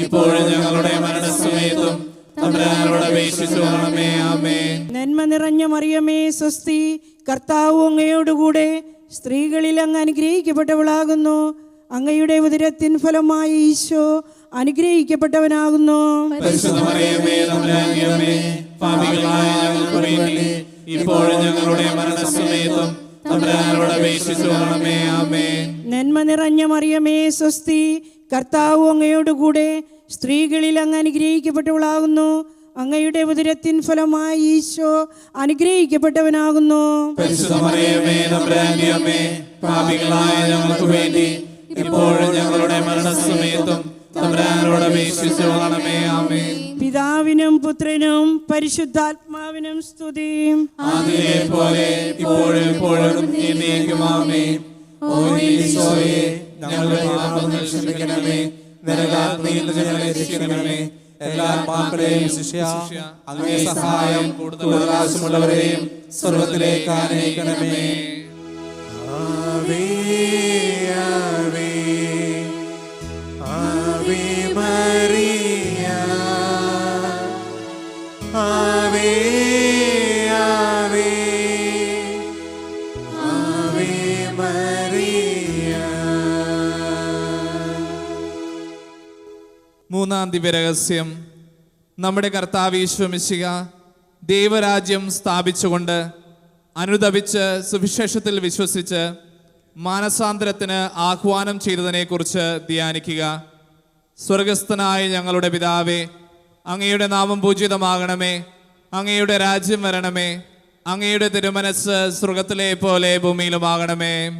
ഇപ്പോഴും ഞങ്ങളുടെ മരണസമയത്തും തമ്പുരാനോട് അപേക്ഷിച്ചുകൊള്ളണമേ. ആമേൻ.
നന്മ നിറഞ്ഞ മറിയമേ, സ്വസ്തി. കർത്താവ് അങ്ങയോടുകൂടെ സ്ത്രീകളിൽ അങ്ങ് അനുഗ്രഹിക്കപ്പെട്ടവളാകുന്നു. അങ്ങയുടെ ഉദരത്തിൻ ഫലമായി ഈശോ അനുഗ്രഹിക്കപ്പെട്ടവനാകുന്നു.
പരിശുദ്ധ മറിയമേ, തമ്പുരാന്റെ അമ്മേ, പാപികളായ ഞങ്ങൾക്ക് വേണ്ടി ഇപ്പോഴും ഞങ്ങളുടെ മരണസമയത്തും തമ്പുരാനോട് അപേക്ഷിച്ചുകൊള്ളണമേ. ആമേൻ.
നന്മ നിറഞ്ഞ മറിയമേ, സ്വസ്തി. കർത്താവ് അങ്ങയോടുകൂടെ സ്ത്രീകളിൽ അങ്ങ് അനുഗ്രഹിക്കപ്പെട്ടവളാകുന്നു. അങ്ങയുടെ ഉദരത്തിൻ ഫലമായി ഈശോ അനുഗ്രഹിക്കപ്പെട്ടവനാകുന്നു.
പരിശുദ്ധ മറിയമേ, തമ്പുരാന്റെ അമ്മേ, പാപികളായ ഞങ്ങൾക്ക് വേണ്ടി ഇപ്പോഴും ഞങ്ങളുടെ മരണസമയത്തും തമ്പുരാനോട് അപേക്ഷിച്ചുകൊള്ളണമേ. ആമേൻ.
പിതാവിനും പുത്രനും പരിശുദ്ധാത്മാവിനും സ്തുതി.
ആദിയിലെ പോലെ ഇപ്പോഴും എപ്പോഴും എന്നേക്കും. ആമേൻ. ഓ ഈശോയെ, ഞങ്ങളുടെ പാപങ്ങൾ ക്ഷമിക്കണമേ. നരകാഗ്നിയിൽ നിന്ന് ഞങ്ങളെ രക്ഷിക്കണമേ. എല്ലാ പാപങ്ങളെയും ശിക്ഷ അങ്ങേ സഹായം കൂടുതൽ ആവശ്യമുള്ളവരെയും സ്വർഗ്ഗത്തിലേക്ക് ആനയിക്കണമേ. ആവേ ആവേ ആവേ മറിയ, ആവേ ആവേ ആവേ മറിയ.
മൂന്നാം ദിവ്യരഹസ്യം. നമ്മുടെ കർത്താവ് ഈശോ മിശിഹ ദൈവരാജ്യം സ്ഥാപിച്ചുകൊണ്ട് അനുതപിച്ച് സുവിശേഷത്തിൽ വിശ്വസിച്ച് മാനസാന്തരത്തിന് ആഹ്വാനം ചെയ്തതിനെക്കുറിച്ച് ധ്യാനിക്കുക. സ്വർഗസ്ഥനായ ഞങ്ങളുടെ പിതാവേ, അങ്ങയുടെ നാമം പൂജിതമാകണമേ, അങ്ങയുടെ രാജ്യം വരണമേ, അങ്ങയുടെ തിരുമനസ് സ്വർഗത്തിലെ പോലെ ഭൂമിയിലുമാകണമേ.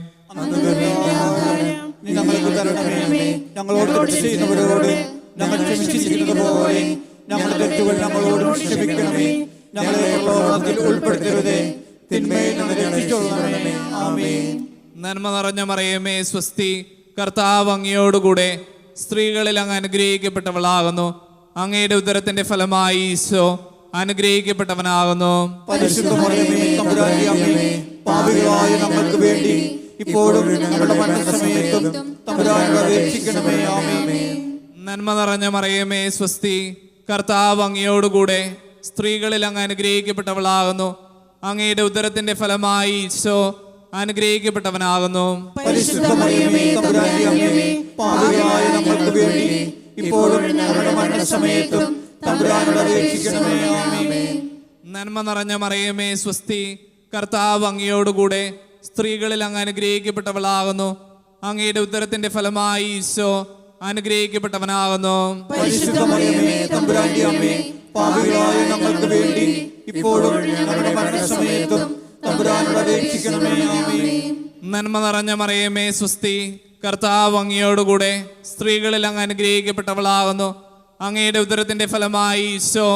ഞങ്ങൾക്ക് തരണമേ, ഞങ്ങളോട് തെറ്റ് ചെയ്യുന്നവരോട് ഞങ്ങൾ ക്ഷമിച്ചിരിക്കുന്നത് പോലെ ഞങ്ങളുടെ തെറ്റുകൾ ഞങ്ങളോട് ക്ഷമിക്കണമേ, ഞങ്ങളെ പ്രലോഭനത്തിൽ ഉൾപ്പെടുത്തരുതേ, തിന്മയിൽ നിന്ന് രക്ഷിച്ചുകൊള്ളണമേ. ആമേൻ.
നന്മ നിറഞ്ഞ മറിയമേ സ്വസ്തി, കർത്താവ് അങ്ങയോടുകൂടെ സ്ത്രീകളിൽ അങ്ങ് അനുഗ്രഹിക്കപ്പെട്ടവളാകുന്നു. അങ്ങയുടെ ഉദരത്തിന്റെ ഫലമായി ഈശോ അനുഗ്രഹിക്കപ്പെട്ടവനാകുന്നു.
പരിശുദ്ധ മറിയമേ, തമ്പുരാന്റെ അമ്മേ, പാപികളായ ഞങ്ങൾക്ക് വേണ്ടി ഇപ്പോഴും ഞങ്ങളുടെ മരണസമയത്തും തമ്പുരാനോട് അപേക്ഷിക്കണമേ. ആമേൻ.
നന്മ നിറഞ്ഞ മറിയമേ സ്വസ്തി, കർത്താവ് അങ്ങയോടുകൂടെ സ്ത്രീകളിൽ അങ്ങ് അനുഗ്രഹിക്കപ്പെട്ടവളാകുന്നു. അങ്ങയുടെ ഉദരത്തിന്റെ ഫലമായി ഈശോ അനുഗ്രഹിക്കപ്പെട്ടവനാകുന്നു.
പരിശുദ്ധ മറിയമേ, തമ്പുരാന്റെ അമ്മേ, പാപികളായ ഞങ്ങൾക്ക് വേണ്ടി ഇപ്പോഴും ഞങ്ങളുടെ മരണസമയത്തും തമ്പുരാനോട് അപേക്ഷിക്കണമേ. ആമേൻ.
നന്മ നിറഞ്ഞ മറിയമേ സ്വസ്തി, കർത്താവ് അങ്ങയോടുകൂടെ സ്ത്രീകളിൽ അങ്ങ് അനുഗ്രഹിക്കപ്പെട്ടവളാകുന്നു. അങ്ങയുടെ ഉദരത്തിന്റെ ഫലമായി ഈശോ അനുഗ്രഹിക്കപ്പെട്ടവനാകുന്നു.
പരിശുദ്ധ മറിയമേ, തമ്പുരാന്റെ അമ്മേ, പാപികളായ ഞങ്ങൾക്ക് വേണ്ടി ഇപ്പോഴും ഞങ്ങളുടെ മരണസമയത്തും തമ്പുരാനോട് അപേക്ഷിക്കണമേ. ആമേൻ.
നന്മ നിറഞ്ഞ മറിയമേ സ്വസ്തി, കർത്താവ് അങ്ങയോടുകൂടെ സ്ത്രീകളിൽ അങ്ങ് അനുഗ്രഹിക്കപ്പെട്ടവളാകുന്നു. അങ്ങയുടെ ഉദരത്തിന്റെ ഫലമായി ഈശോ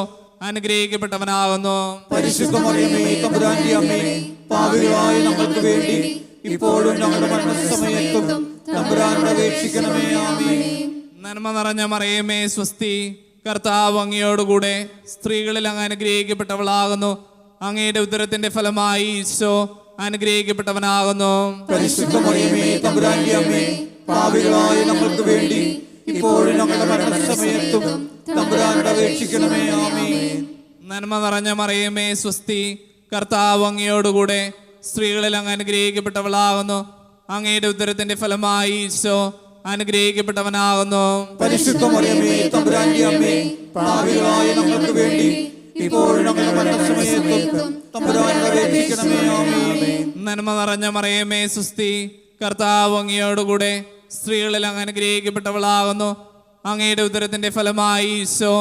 അനുഗ്രഹിക്കപ്പെട്ടവനാകുന്നു.
പരിശുദ്ധ മറിയമേ, തമ്പുരാന്റെ അമ്മേ, പാപികളായ ഞങ്ങൾക്ക് വേണ്ടി ഇപ്പോഴും ഞങ്ങളുടെ മരണസമയത്തും തമ്പുരാനോട് അപേക്ഷിക്കണമേ. ആമേൻ.
നന്മ നിറഞ്ഞ മറിയമേ സ്വസ്തി, കർത്താവ് അങ്ങയോടുകൂടെ സ്ത്രീകളിൽ അങ്ങ് അനുഗ്രഹിക്കപ്പെട്ടവളാകുന്നു. അങ്ങയുടെ ഉദരത്തിന്റെ ഫലമായി ഈശോ അനുഗ്രഹിക്കപ്പെട്ടവനാകുന്നു.
പരിശുദ്ധ മറിയമേ, തമ്പുരാന്റെ അമ്മേ, പാപികളായ ഞങ്ങൾക്ക് വേണ്ടി ഇപ്പോഴും ഞങ്ങളുടെ മരണസമയത്തും തമ്പുരാനോട് അപേക്ഷിക്കണമേ. ആമേൻ.
നന്മ നിറഞ്ഞ മറിയമേ സ്വസ്തി, കർത്താവ് അങ്ങയോടുകൂടെ സ്ത്രീകളിൽ അങ്ങ് അനുഗ്രഹിക്കപ്പെട്ടവളാകുന്നു. അങ്ങയുടെ ഉദരത്തിന്റെ ഫലമായി ഈശോ അനുഗ്രഹിക്കപ്പെട്ടവനാകുന്നു.
പരിശുദ്ധ മറിയമേ, തമ്പുരാന്റെ അമ്മേ, പാപികളായ ഞങ്ങൾക്ക് വേണ്ടി ഇപ്പോഴും ഞങ്ങളുടെ മരണസമയത്തും തമ്പുരാനോട് അപേക്ഷിക്കണമേ. ആമേൻ.
നന്മ നിറഞ്ഞ മറിയമേ സ്വസ്തി, കർത്താവ് അങ്ങയോടുകൂടെ സ്ത്രീകളിൽ അങ്ങ് അനുഗ്രഹിക്കപ്പെട്ടവളാകുന്നു. അങ്ങയുടെ ഉദരത്തിന്റെ ഫലമായി ഈശോ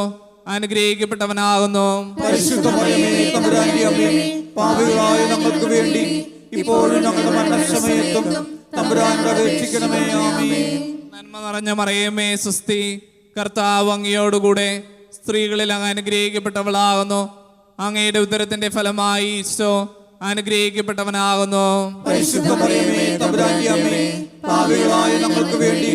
അനുഗ്രഹിക്കപ്പെട്ടവനാകുന്നു.
പരിശുദ്ധ മറിയമേ, തമ്പുരാന്റെ അമ്മേ, പാപികളായ ഞങ്ങൾക്ക് വേണ്ടി ഇപ്പോഴും ഞങ്ങളുടെ മരണസമയത്തും തമ്പുരാനോട് അപേക്ഷിക്കണമേ. ആമേൻ.
നന്മ നിറഞ്ഞ മറിയമേ സ്വസ്തി, കർത്താവ് അങ്ങയോടുകൂടെ സ്ത്രീകളിൽ അങ്ങ് അനുഗ്രഹിക്കപ്പെട്ടവളാകുന്നു. അങ്ങയുടെ ഉദരത്തിന്റെ ഫലമായി ഈശോ അനുഗ്രഹിക്കപ്പെട്ടവനാകുന്നു.
പരിശുദ്ധ മറിയമേ, തമ്പുരാന്റെ അമ്മേ, പാപികളായ ഞങ്ങൾക്ക് വേണ്ടി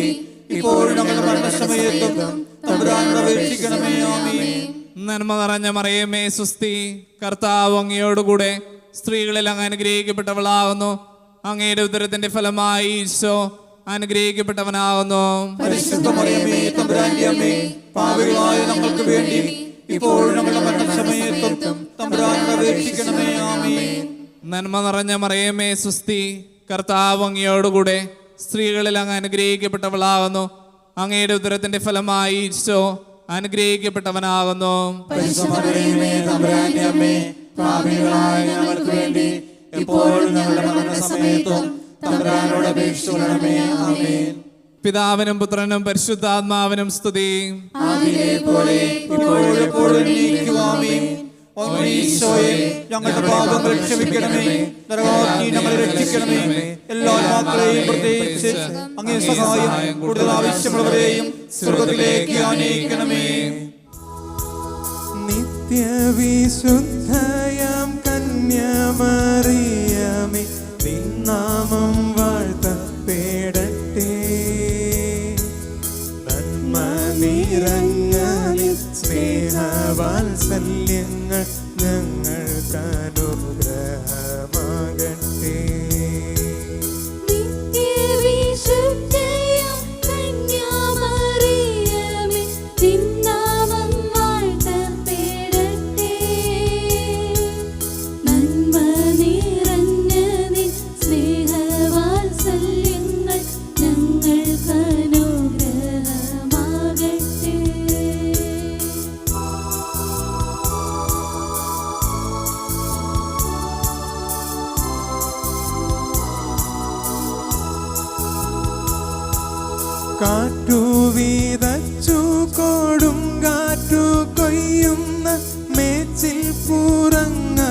ഇപ്പോഴും ഞങ്ങളുടെ മരണസമയത്തും തമ്പുരാനോട് അപേക്ഷിക്കണമേ. ആമേൻ.
നന്മ നിറഞ്ഞ മറിയമേ സ്വസ്തി, കർത്താവ് അങ്ങയോടുകൂടെ സ്ത്രീകളിൽ അങ്ങ് അനുഗ്രഹിക്കപ്പെട്ടവളാകുന്നു. അങ്ങയുടെ ഉദരത്തിന്റെ ഫലമായി ഈശോ അനുഗ്രഹിക്കപ്പെട്ടവനാകുന്നു.
പരിശുദ്ധ മറിയമേ, തമ്പുരാന്റെ അമ്മേ, പാപികളായ ഞങ്ങൾക്ക് വേണ്ടി ഇപ്പോഴും ഞങ്ങളുടെ മരണസമയത്തും തമ്പുരാനോട് അപേക്ഷിക്കണമേ. ആമേൻ.
നന്മ നിറഞ്ഞ മറിയമേ സ്വസ്തി, കർത്താവ് അങ്ങയോടുകൂടെ സ്ത്രീകളിൽ അങ്ങ് അനുഗ്രഹിക്കപ്പെട്ടവളാകുന്നു. അങ്ങയുടെ ഉദരത്തിന്റെ ഫലമായി ഈശോ അനുഗ്രഹിക്കപ്പെട്ടവനാകുന്നു.
പരിശുദ്ധ മറിയമേ, തമ്പുരാന്റെ അമ്മേ, പാപികളായ ഞങ്ങൾക്ക് വേണ്ടി ഇപ്പോഴും ഞങ്ങളുടെ മരണസമയത്തും തമ്പുരാനോട് അപേക്ഷിച്ചുകൊള്ളണമേ. ആമേൻ.
പിതാവിനും പുത്രനും പരിശുദ്ധാത്മാവിനും സ്തുതി.
ആദിയിലെ പോലെ ഇപ്പോഴും എപ്പോഴും എന്നേക്കും. ആമേൻ. ഓ ഈശോയെ, ഞങ്ങളുടെ പാപങ്ങൾ ക്ഷമിക്കണമേ, നരകാഗ്നി ഞങ്ങളെ രക്ഷിക്കണമേ, എല്ലാ ആത്മാക്കളെയും പ്രത്യേകിച്ച് അങ്ങേ സഹായം കൂടുതൽ ആവശ്യമുള്ളവരെയും സ്വർഗ്ഗത്തിലേക്ക് ആനയിക്കണമേ.
നിത്യവിശുദ്ധയാം കന്യാമറിയമേ, നിന്നാമം വാഴ്ത്തപ്പെടട്ടെ. നന്മ നിറഞ്ഞ സ്നേഹവാത്സല്യങ്ങൾ ഞങ്ങൾക്ക് അനുഗ്രഹമാകട്ടെ.
നിത്യവിശുദ്ധയാം കന്യാമറിയമേ, നിന്നാമം വാഴ്ത്തപ്പെടട്ടെ. നന്മ നിറഞ്ഞ നിൻ സ്നേഹവാത്സല്യങ്ങൾ ഞങ്ങൾക്ക് അനുഗ്രഹമാകട്ടെ.
കാറ്റു വീതച്ചു കൊടുങ്കാറ്റു കൊയ്യുന്ന മേച്ചിൽ പുറങ്ങളിലൂടെ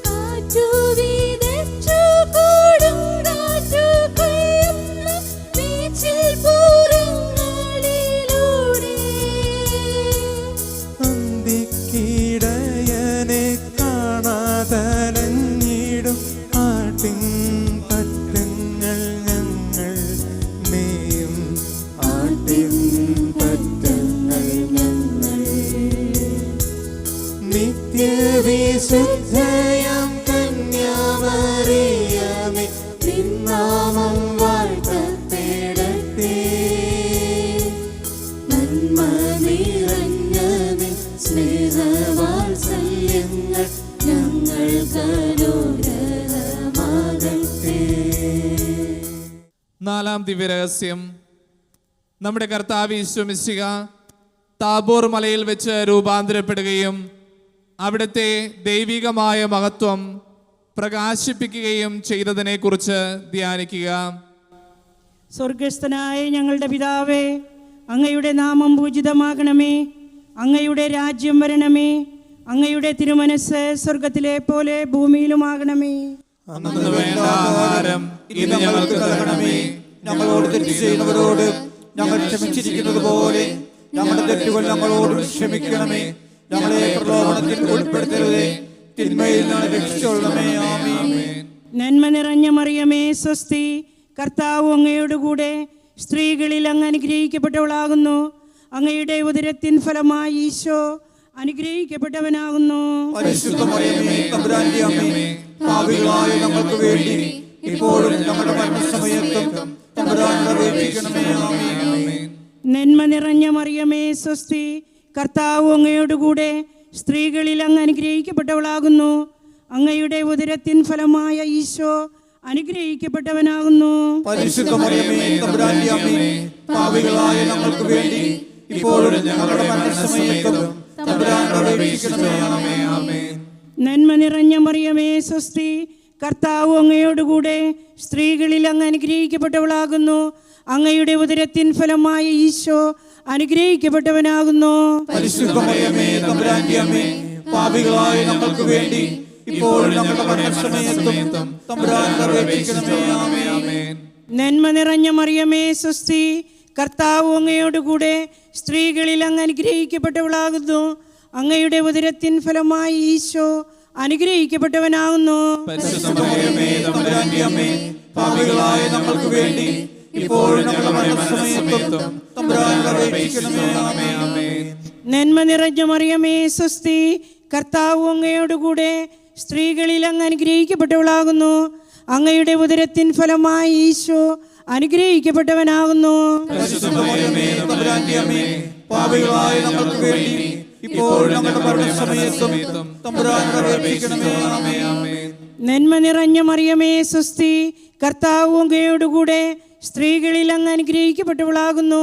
കാറ്റു വീതച്ചു കൊടുങ്കാറ്റു കൊയ്യുന്ന മേച്ചിൽ പുറങ്ങളിലൂടെ
അന്തിക്കിടയനെ കാണാതലഞ്ഞിടും ആട്ടിൻ പറ്റങ്ങൾ ഞങ്ങൾ മേയും ആട്ടിൻ പറ്റങ്ങൾ ഞങ്ങൾ നിത്യവിശുദ്ധയാം കന്യാമറിയമേ നിന്നാമം വാഴ്ത്തപ്പെടട്ടെ
നന്മ നിറഞ്ഞ നിൻ സ്നേഹവാത്സല്യങ്ങൾ ഞങ്ങൾക്ക് അനുഗ്രഹമാകട്ടെ.
നാലാം ദിവ്യരഹസ്യം. നമ്മുടെ കർത്താവ് ഈശോ മിശിഹ താബോർ മലയിൽ വെച്ച് രൂപാന്തരപ്പെടുകയും അവിടുത്തെ ദൈവികമായ മഹത്വം പ്രകാശിപ്പിക്കുകയും ചെയ്തതിനെക്കുറിച്ച് ധ്യാനിക്കുക.
സ്വർഗസ്ഥനായ ഞങ്ങളുടെ പിതാവേ, അങ്ങയുടെ നാമം പൂജിതമാകണമേ, അങ്ങയുടെ രാജ്യം വരണമേ, അങ്ങയുടെ തിരുമനസ് സ്വർഗത്തിലെ പോലെ ഭൂമിയിലുമാകണമേ.
അന്നു വേണ്ട ആഹാരം ഇന്ന് ഞങ്ങൾക്ക് തരണമേ. ഞങ്ങളോട് തെറ്റ് ചെയ്യുന്നവരോട് ഞങ്ങൾ ക്ഷമിച്ചിരിക്കുന്നത് പോലെ ഞങ്ങളുടെ തെറ്റുകൾ ഞങ്ങളോട് ക്ഷമിക്കണമേ. ഞങ്ങളെ പ്രലോഭനത്തിൽ ഉൾപ്പെടുത്തരുതേ, തിന്മയിൽ നിന്ന് രക്ഷിച്ചുകൊള്ളണമേ. ആമേൻ.
നന്മ നിറഞ്ഞ മറിയമേ സ്വസ്തി, കർത്താവ് അങ്ങയോടുകൂടെ സ്ത്രീകളിൽ അങ്ങ് അനുഗ്രഹിക്കപ്പെട്ടവളാകുന്നു. അങ്ങയുടെ ഉദരത്തിൻ ഫലമായി ഈശോ അനുഗ്രഹിക്കപ്പെട്ടവനാകുന്നു.
പരിശുദ്ധ മറിയമേ, തമ്പുരാന്റെ അമ്മേ, പാപികളായ ഞങ്ങൾക്ക് വേണ്ടി ഇപ്പോഴും ഞങ്ങളുടെ മരണസമയത്തും തമ്പുരാനോട് അപേക്ഷിക്കണമേ. ആമേൻ.
നന്മ നിറഞ്ഞ മറിയമേ സ്വസ്തി, കർത്താവ് അങ്ങയോടുകൂടെ സ്ത്രീകളിൽ അങ്ങ് അനുഗ്രഹിക്കപ്പെട്ടവളാകുന്നു. അങ്ങയുടെ ഉദരത്തിൻ ഫലമായ ഈശോ അനുഗ്രഹിക്കപ്പെട്ടവനാകുന്നു.
പരിശുദ്ധ മറിയമേ, തമ്പുരാന്റെ അമ്മേ, പാപികളായ ഞങ്ങൾക്ക് വേണ്ടി ഇപ്പോഴും ഞങ്ങളുടെ മരണസമയത്തും തമ്പുരാനോട് അപേക്ഷിക്കണമേ. ആമേൻ.
നന്മ നിറഞ്ഞ മറിയമേ സ്വസ്തി, കർത്താവ് അങ്ങയോടുകൂടെ സ്ത്രീകളിൽ അങ്ങ് അനുഗ്രഹിക്കപ്പെട്ടവളാകുന്നു. അങ്ങയുടെ ഉദരത്തിൻ ഫലമായ ഈശോ അനുഗ്രഹിക്കപ്പെട്ടവനാകുന്നു.
പരിശുദ്ധ മറിയമേ, തമ്പുരാന്റെ അമ്മേ, പാപികളായ ഞങ്ങൾക്ക് വേണ്ടി ഇപ്പോഴും ഞങ്ങളുടെ മരണസമയത്തും തമ്പുരാനോട് അപേക്ഷിക്കണമേ. ആമേൻ.
നന്മ നിറഞ്ഞ മറിയമേ സ്വസ്തി, കർത്താവ് അങ്ങയോടുകൂടെ സ്ത്രീകളിൽ അങ്ങ് അനുഗ്രഹിക്കപ്പെട്ടവളാകുന്നു. അങ്ങയുടെ ഉദരത്തിൻ ഫലമായി ഈശോ അനുഗ്രഹിക്കപ്പെട്ടവനാകുന്നു.
പരിശുദ്ധ മറിയമേ, തമ്പുരാന്റെ അമ്മേ,
പാപികളായ ഞങ്ങൾക്ക് വേണ്ടി ഇപ്പോഴും ഞങ്ങളുടെ മരണസമയത്തും തമ്പുരാനോട് അപേക്ഷിക്കണമേ. ആമേൻ.
നന്മ നിറഞ്ഞ മറിയമേ സ്വസ്തി, കർത്താവ് അങ്ങയോടുകൂടെ സ്ത്രീകളിൽ അങ്ങ് അനുഗ്രഹിക്കപ്പെട്ടവളാകുന്നു. അങ്ങയുടെ ഉദരത്തിൻ ഫലമായി ഈശോ അനുഗ്രഹിക്കപ്പെട്ടവനാകുന്നു.
പരിശുദ്ധ മറിയമേ, തമ്പുരാന്റെ അമ്മേ, പാപികളായ ഞങ്ങൾക്ക് വേണ്ടി ഇപ്പോഴും ഞങ്ങളുടെ മരണസമയത്തും തമ്പുരാനോട് അപേക്ഷിക്കണമേ. ആമേൻ.
നന്മ നിറഞ്ഞ മറിയമേ സ്വസ്തി, കർത്താവ് അങ്ങയോടുകൂടെ സ്ത്രീകളിൽ അങ്ങ് അനുഗ്രഹിക്കപ്പെട്ടവളാകുന്നു.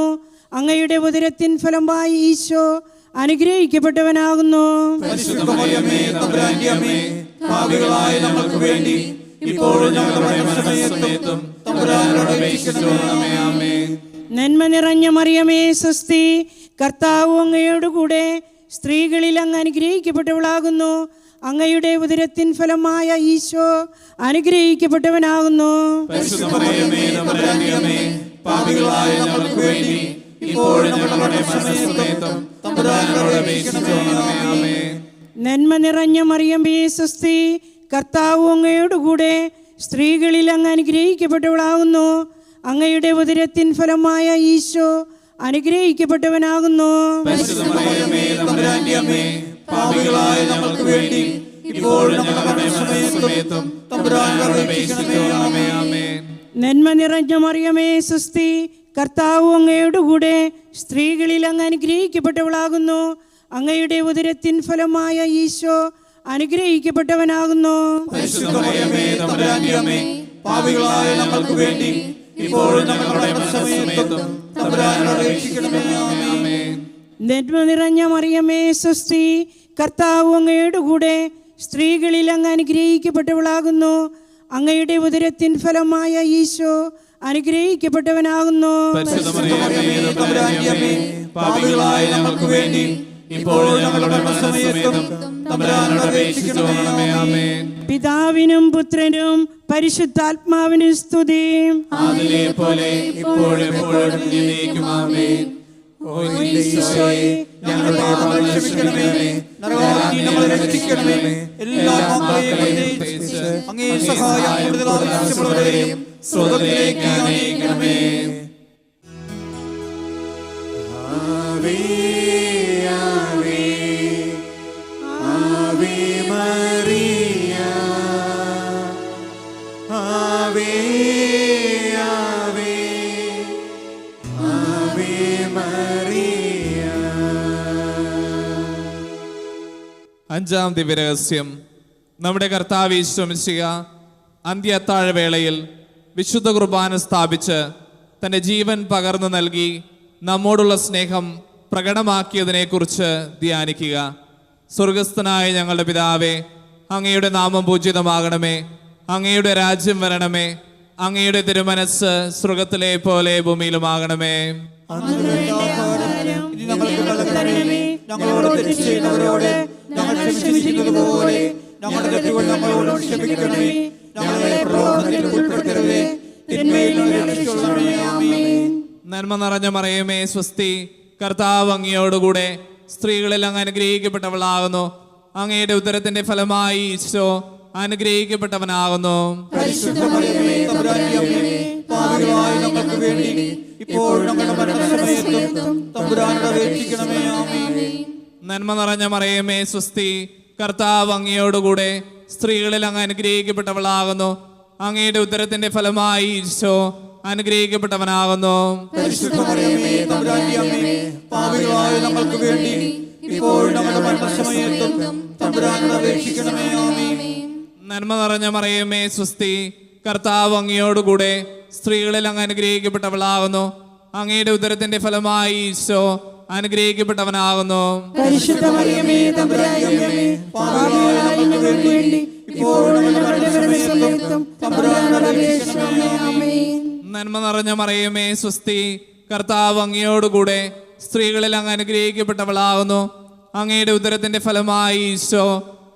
അങ്ങയുടെ ഉദരത്തിൻ ഫലമായി ഈശോ അനുഗ്രഹിക്കപ്പെട്ടവനാകുന്നു.
പരിശുദ്ധ മറിയമേ, തമ്പുരാന്റെ അമ്മേ, പാപികളായ ഞങ്ങൾക്ക് വേണ്ടി ഇപ്പോഴും ഞങ്ങളുടെ മരണസമയത്തും തമ്പുരാനോട് അപേക്ഷിക്കണമേ. ആമേൻ.
നന്മ നിറഞ്ഞ മറിയമേ സ്വസ്തി, കർത്താവ് അങ്ങയോടുകൂടെ സ്ത്രീകളിൽ അങ്ങ് അനുഗ്രഹിക്കപ്പെട്ടവളാകുന്നു. അങ്ങയുടെ ഉദരത്തിൻ ഫലമായ ഈശോ അനുഗ്രഹിക്കപ്പെട്ടവനാകുന്നു.
പരിശുദ്ധ മറിയമേ, തമ്പുരാന്റെ അമ്മേ, പാപികളായ ഞങ്ങൾക്ക് വേണ്ടി ഇപ്പോഴും ഞങ്ങളുടെ മരണസമയത്തും തമ്പുരാനോട് അപേക്ഷിക്കണമേ. ആമേൻ.
നന്മ നിറഞ്ഞ മറിയമേ സ്വസ്തി, കർത്താവ് അങ്ങയോടുകൂടെ സ്ത്രീകളിൽ അങ്ങ് അനുഗ്രഹിക്കപ്പെട്ടവളാകുന്നു. അങ്ങയുടെ ഉദരത്തിൻ ഫലമായ ഈശോ അനുഗ്രഹിക്കപ്പെട്ടവനാകുന്നു.
പരിശുദ്ധ മറിയമേ, തമ്പുരാന്റെ അമ്മേ, പാപികളായ ഞങ്ങൾക്ക് വേണ്ടി ഇപ്പോഴും ഞങ്ങളുടെ മരണസമയത്തും തമ്പുരാനോട് അപേക്ഷിക്കണമേ. ആമേൻ.
നന്മ നിറഞ്ഞ മറിയമേ സ്വസ്തി, കർത്താവ് അങ്ങയോടുകൂടെ സ്ത്രീകളിൽ അങ്ങ് അനുഗ്രഹിക്കപ്പെട്ടവളാകുന്നു. അങ്ങയുടെ ഉദരത്തിൻ ഫലമായ ഈശോ അനുഗ്രഹിക്കപ്പെട്ടവനാകുന്നു.
പരിശുദ്ധ മറിയമേ, തമ്പുരാന്റെ അമ്മേ, പാപികളായ ഞങ്ങൾക്ക് വേണ്ടി ഇപ്പോഴും ഞങ്ങളുടെ മരണസമയത്തും തമ്പുരാനോട് അപേക്ഷിക്കണമേ. ആമേൻ.
നന്മ നിറഞ്ഞ മറിയമേ സ്വസ്തി, കർത്താവ് അങ്ങയോടുകൂടെ സ്ത്രീകളിൽ അങ്ങ് അനുഗ്രഹിക്കപ്പെട്ടവളാകുന്നു. അങ്ങയുടെ ഉദരത്തിൻ ഫലമായ ഈശോ അനുഗ്രഹിക്കപ്പെട്ടവനാകുന്നു.
പരിശുദ്ധ മറിയമേ, തമ്പുരാന്റെ അമ്മേ, പാപികളായ ഞങ്ങൾക്ക് വേണ്ടി ഇപ്പോഴും ഞങ്ങളുടെ മരണസമയത്തും തമ്പുരാനോട് അപേക്ഷിക്കണമേ. ആമേൻ.
പിതാവിനും പുത്രനും പരിശുദ്ധാത്മാവിനും സ്തുതി.
അതിലെ പോലെ ഇപ്പോഴും എപ്പോഴും എന്നേക്കും. ആമേൻ.
ഓ ഈശോയെ, ഞങ്ങളുടെ പാപങ്ങൾ ക്ഷമിക്കണമേ, നരകാഗ്നിയിൽ ഞങ്ങളെ രക്ഷിക്കണമേ. എല്ലാ പാപങ്ങളെയും പരിഹരിച്ച് അങ്ങേ സഹായം കൂടുതൽ ആവശ്യമുള്ളവരെയും സ്വർഗ്ഗത്തിലേക്ക് നയിക്കണമേ.
ആവേ ആവേ ആവേ മറിയ, ആവേ ആവേ ആവേ മറിയ.
അഞ്ചാം ദിവ്യരഹസ്യം. നമ്മുടെ കർത്താവ് ഈശോ മിശിഹ അന്ത്യ അത്താഴവേളയിൽ വിശുദ്ധ കുർബാന സ്ഥാപിച്ച് തൻ്റെ ജീവൻ പകർന്നു നൽകി നമ്മോടുള്ള സ്നേഹം പ്രകടമാക്കിയതിനെക്കുറിച്ച് ധ്യാനിക്കുക. സ്വർഗസ്ഥനായ ഞങ്ങളുടെ പിതാവേ, അങ്ങയുടെ നാമം പൂജിതമാകണമേ, അങ്ങയുടെ രാജ്യം വരണമേ, അങ്ങയുടെ തിരുമനസ് സ്വർഗത്തിലെ പോലെ ഭൂമിയിലുമാകണമേ.
ഞങ്ങളോട് തെറ്റ് ചെയ്യുന്നവരോട് ഞങ്ങൾ ക്ഷമിച്ചിരിക്കുന്നത് പോലെ ഞങ്ങളുടെ തെറ്റുകൾ ഞങ്ങളോട് ക്ഷമിക്കണമേ. ഞങ്ങളെ പ്രലോഭനത്തിൽ ഉൾപ്പെടുത്തരുതേ, തിന്മയിൽ നിന്ന് രക്ഷിക്കണമേ. ആമേൻ.
നന്മ നിറഞ്ഞ മറിയമേ, സ്വസ്തി, കർത്താവ് അങ്ങയോടുകൂടെ സ്ത്രീകളിൽ അങ്ങ് അനുഗ്രഹിക്കപ്പെട്ടവളാകുന്നു. അങ്ങയുടെ ഉദരത്തിന്റെ ഫലമായി ഈശോ അനുഗ്രഹിക്കപ്പെട്ടവനാകുന്നു.
പരിശുദ്ധ മറിയമേ, തമ്പുരാന്റെ അമ്മേ, പാപികളായ ഞങ്ങൾക്ക് വേണ്ടി ഇപ്പോഴും ഞങ്ങളുടെ മരണസമയത്തും തമ്പുരാനോട് അപേക്ഷിക്കണമേ. ആമേൻ.
നന്മ നിറഞ്ഞ മറിയമേ, സ്വസ്തി, കർത്താവ് അങ്ങയോടുകൂടെ സ്ത്രീകളിൽ അങ്ങ് അനുഗ്രഹിക്കപ്പെട്ടവളാകുന്നു. അങ്ങയുടെ ഉദരത്തിന്റെ ഫലമായി ഈശോ അനുഗ്രഹിക്കപ്പെട്ടവനാകുന്നു.
പരിശുദ്ധ മറിയമേ, തമ്പുരാന്റെ അമ്മേ, പാപികളായ ഞങ്ങൾക്ക് വേണ്ടി ഇപ്പോഴും ഞങ്ങളുടെ മരണസമയത്തും തമ്പുരാനോട് അപേക്ഷിക്കണമേ. ആമേൻ.
നന്മ നിറഞ്ഞ മറിയമേ, സ്വസ്തി, കർത്താവ് അങ്ങയോടുകൂടെ സ്ത്രീകളിൽ അങ്ങ് അനുഗ്രഹിക്കപ്പെട്ടവളാകുന്നു. അങ്ങയുടെ ഉദരത്തിന്റെ ഫലമായി ഈശോ അനുഗ്രഹിക്കപ്പെട്ടവനാകുന്നു.
പരിശുദ്ധ മറിയമേ, തമ്പുരാന്റെ അമ്മേ, പാപികളായ ഞങ്ങൾക്ക് വേണ്ടി ഇപ്പോഴും ഞങ്ങളുടെ മരണസമയത്തും തമ്പുരാനോട് അപേക്ഷിക്കണമേ. ആമേൻ.
നന്മ നിറഞ്ഞ മറിയമേ, സ്വസ്തി, കർത്താവ് അങ്ങയോടുകൂടെ സ്ത്രീകളിൽ അങ്ങ് അനുഗ്രഹിക്കപ്പെട്ടവളാകുന്നു. അങ്ങയുടെ ഉദരത്തിന്റെ ഫലമായി ഈശോ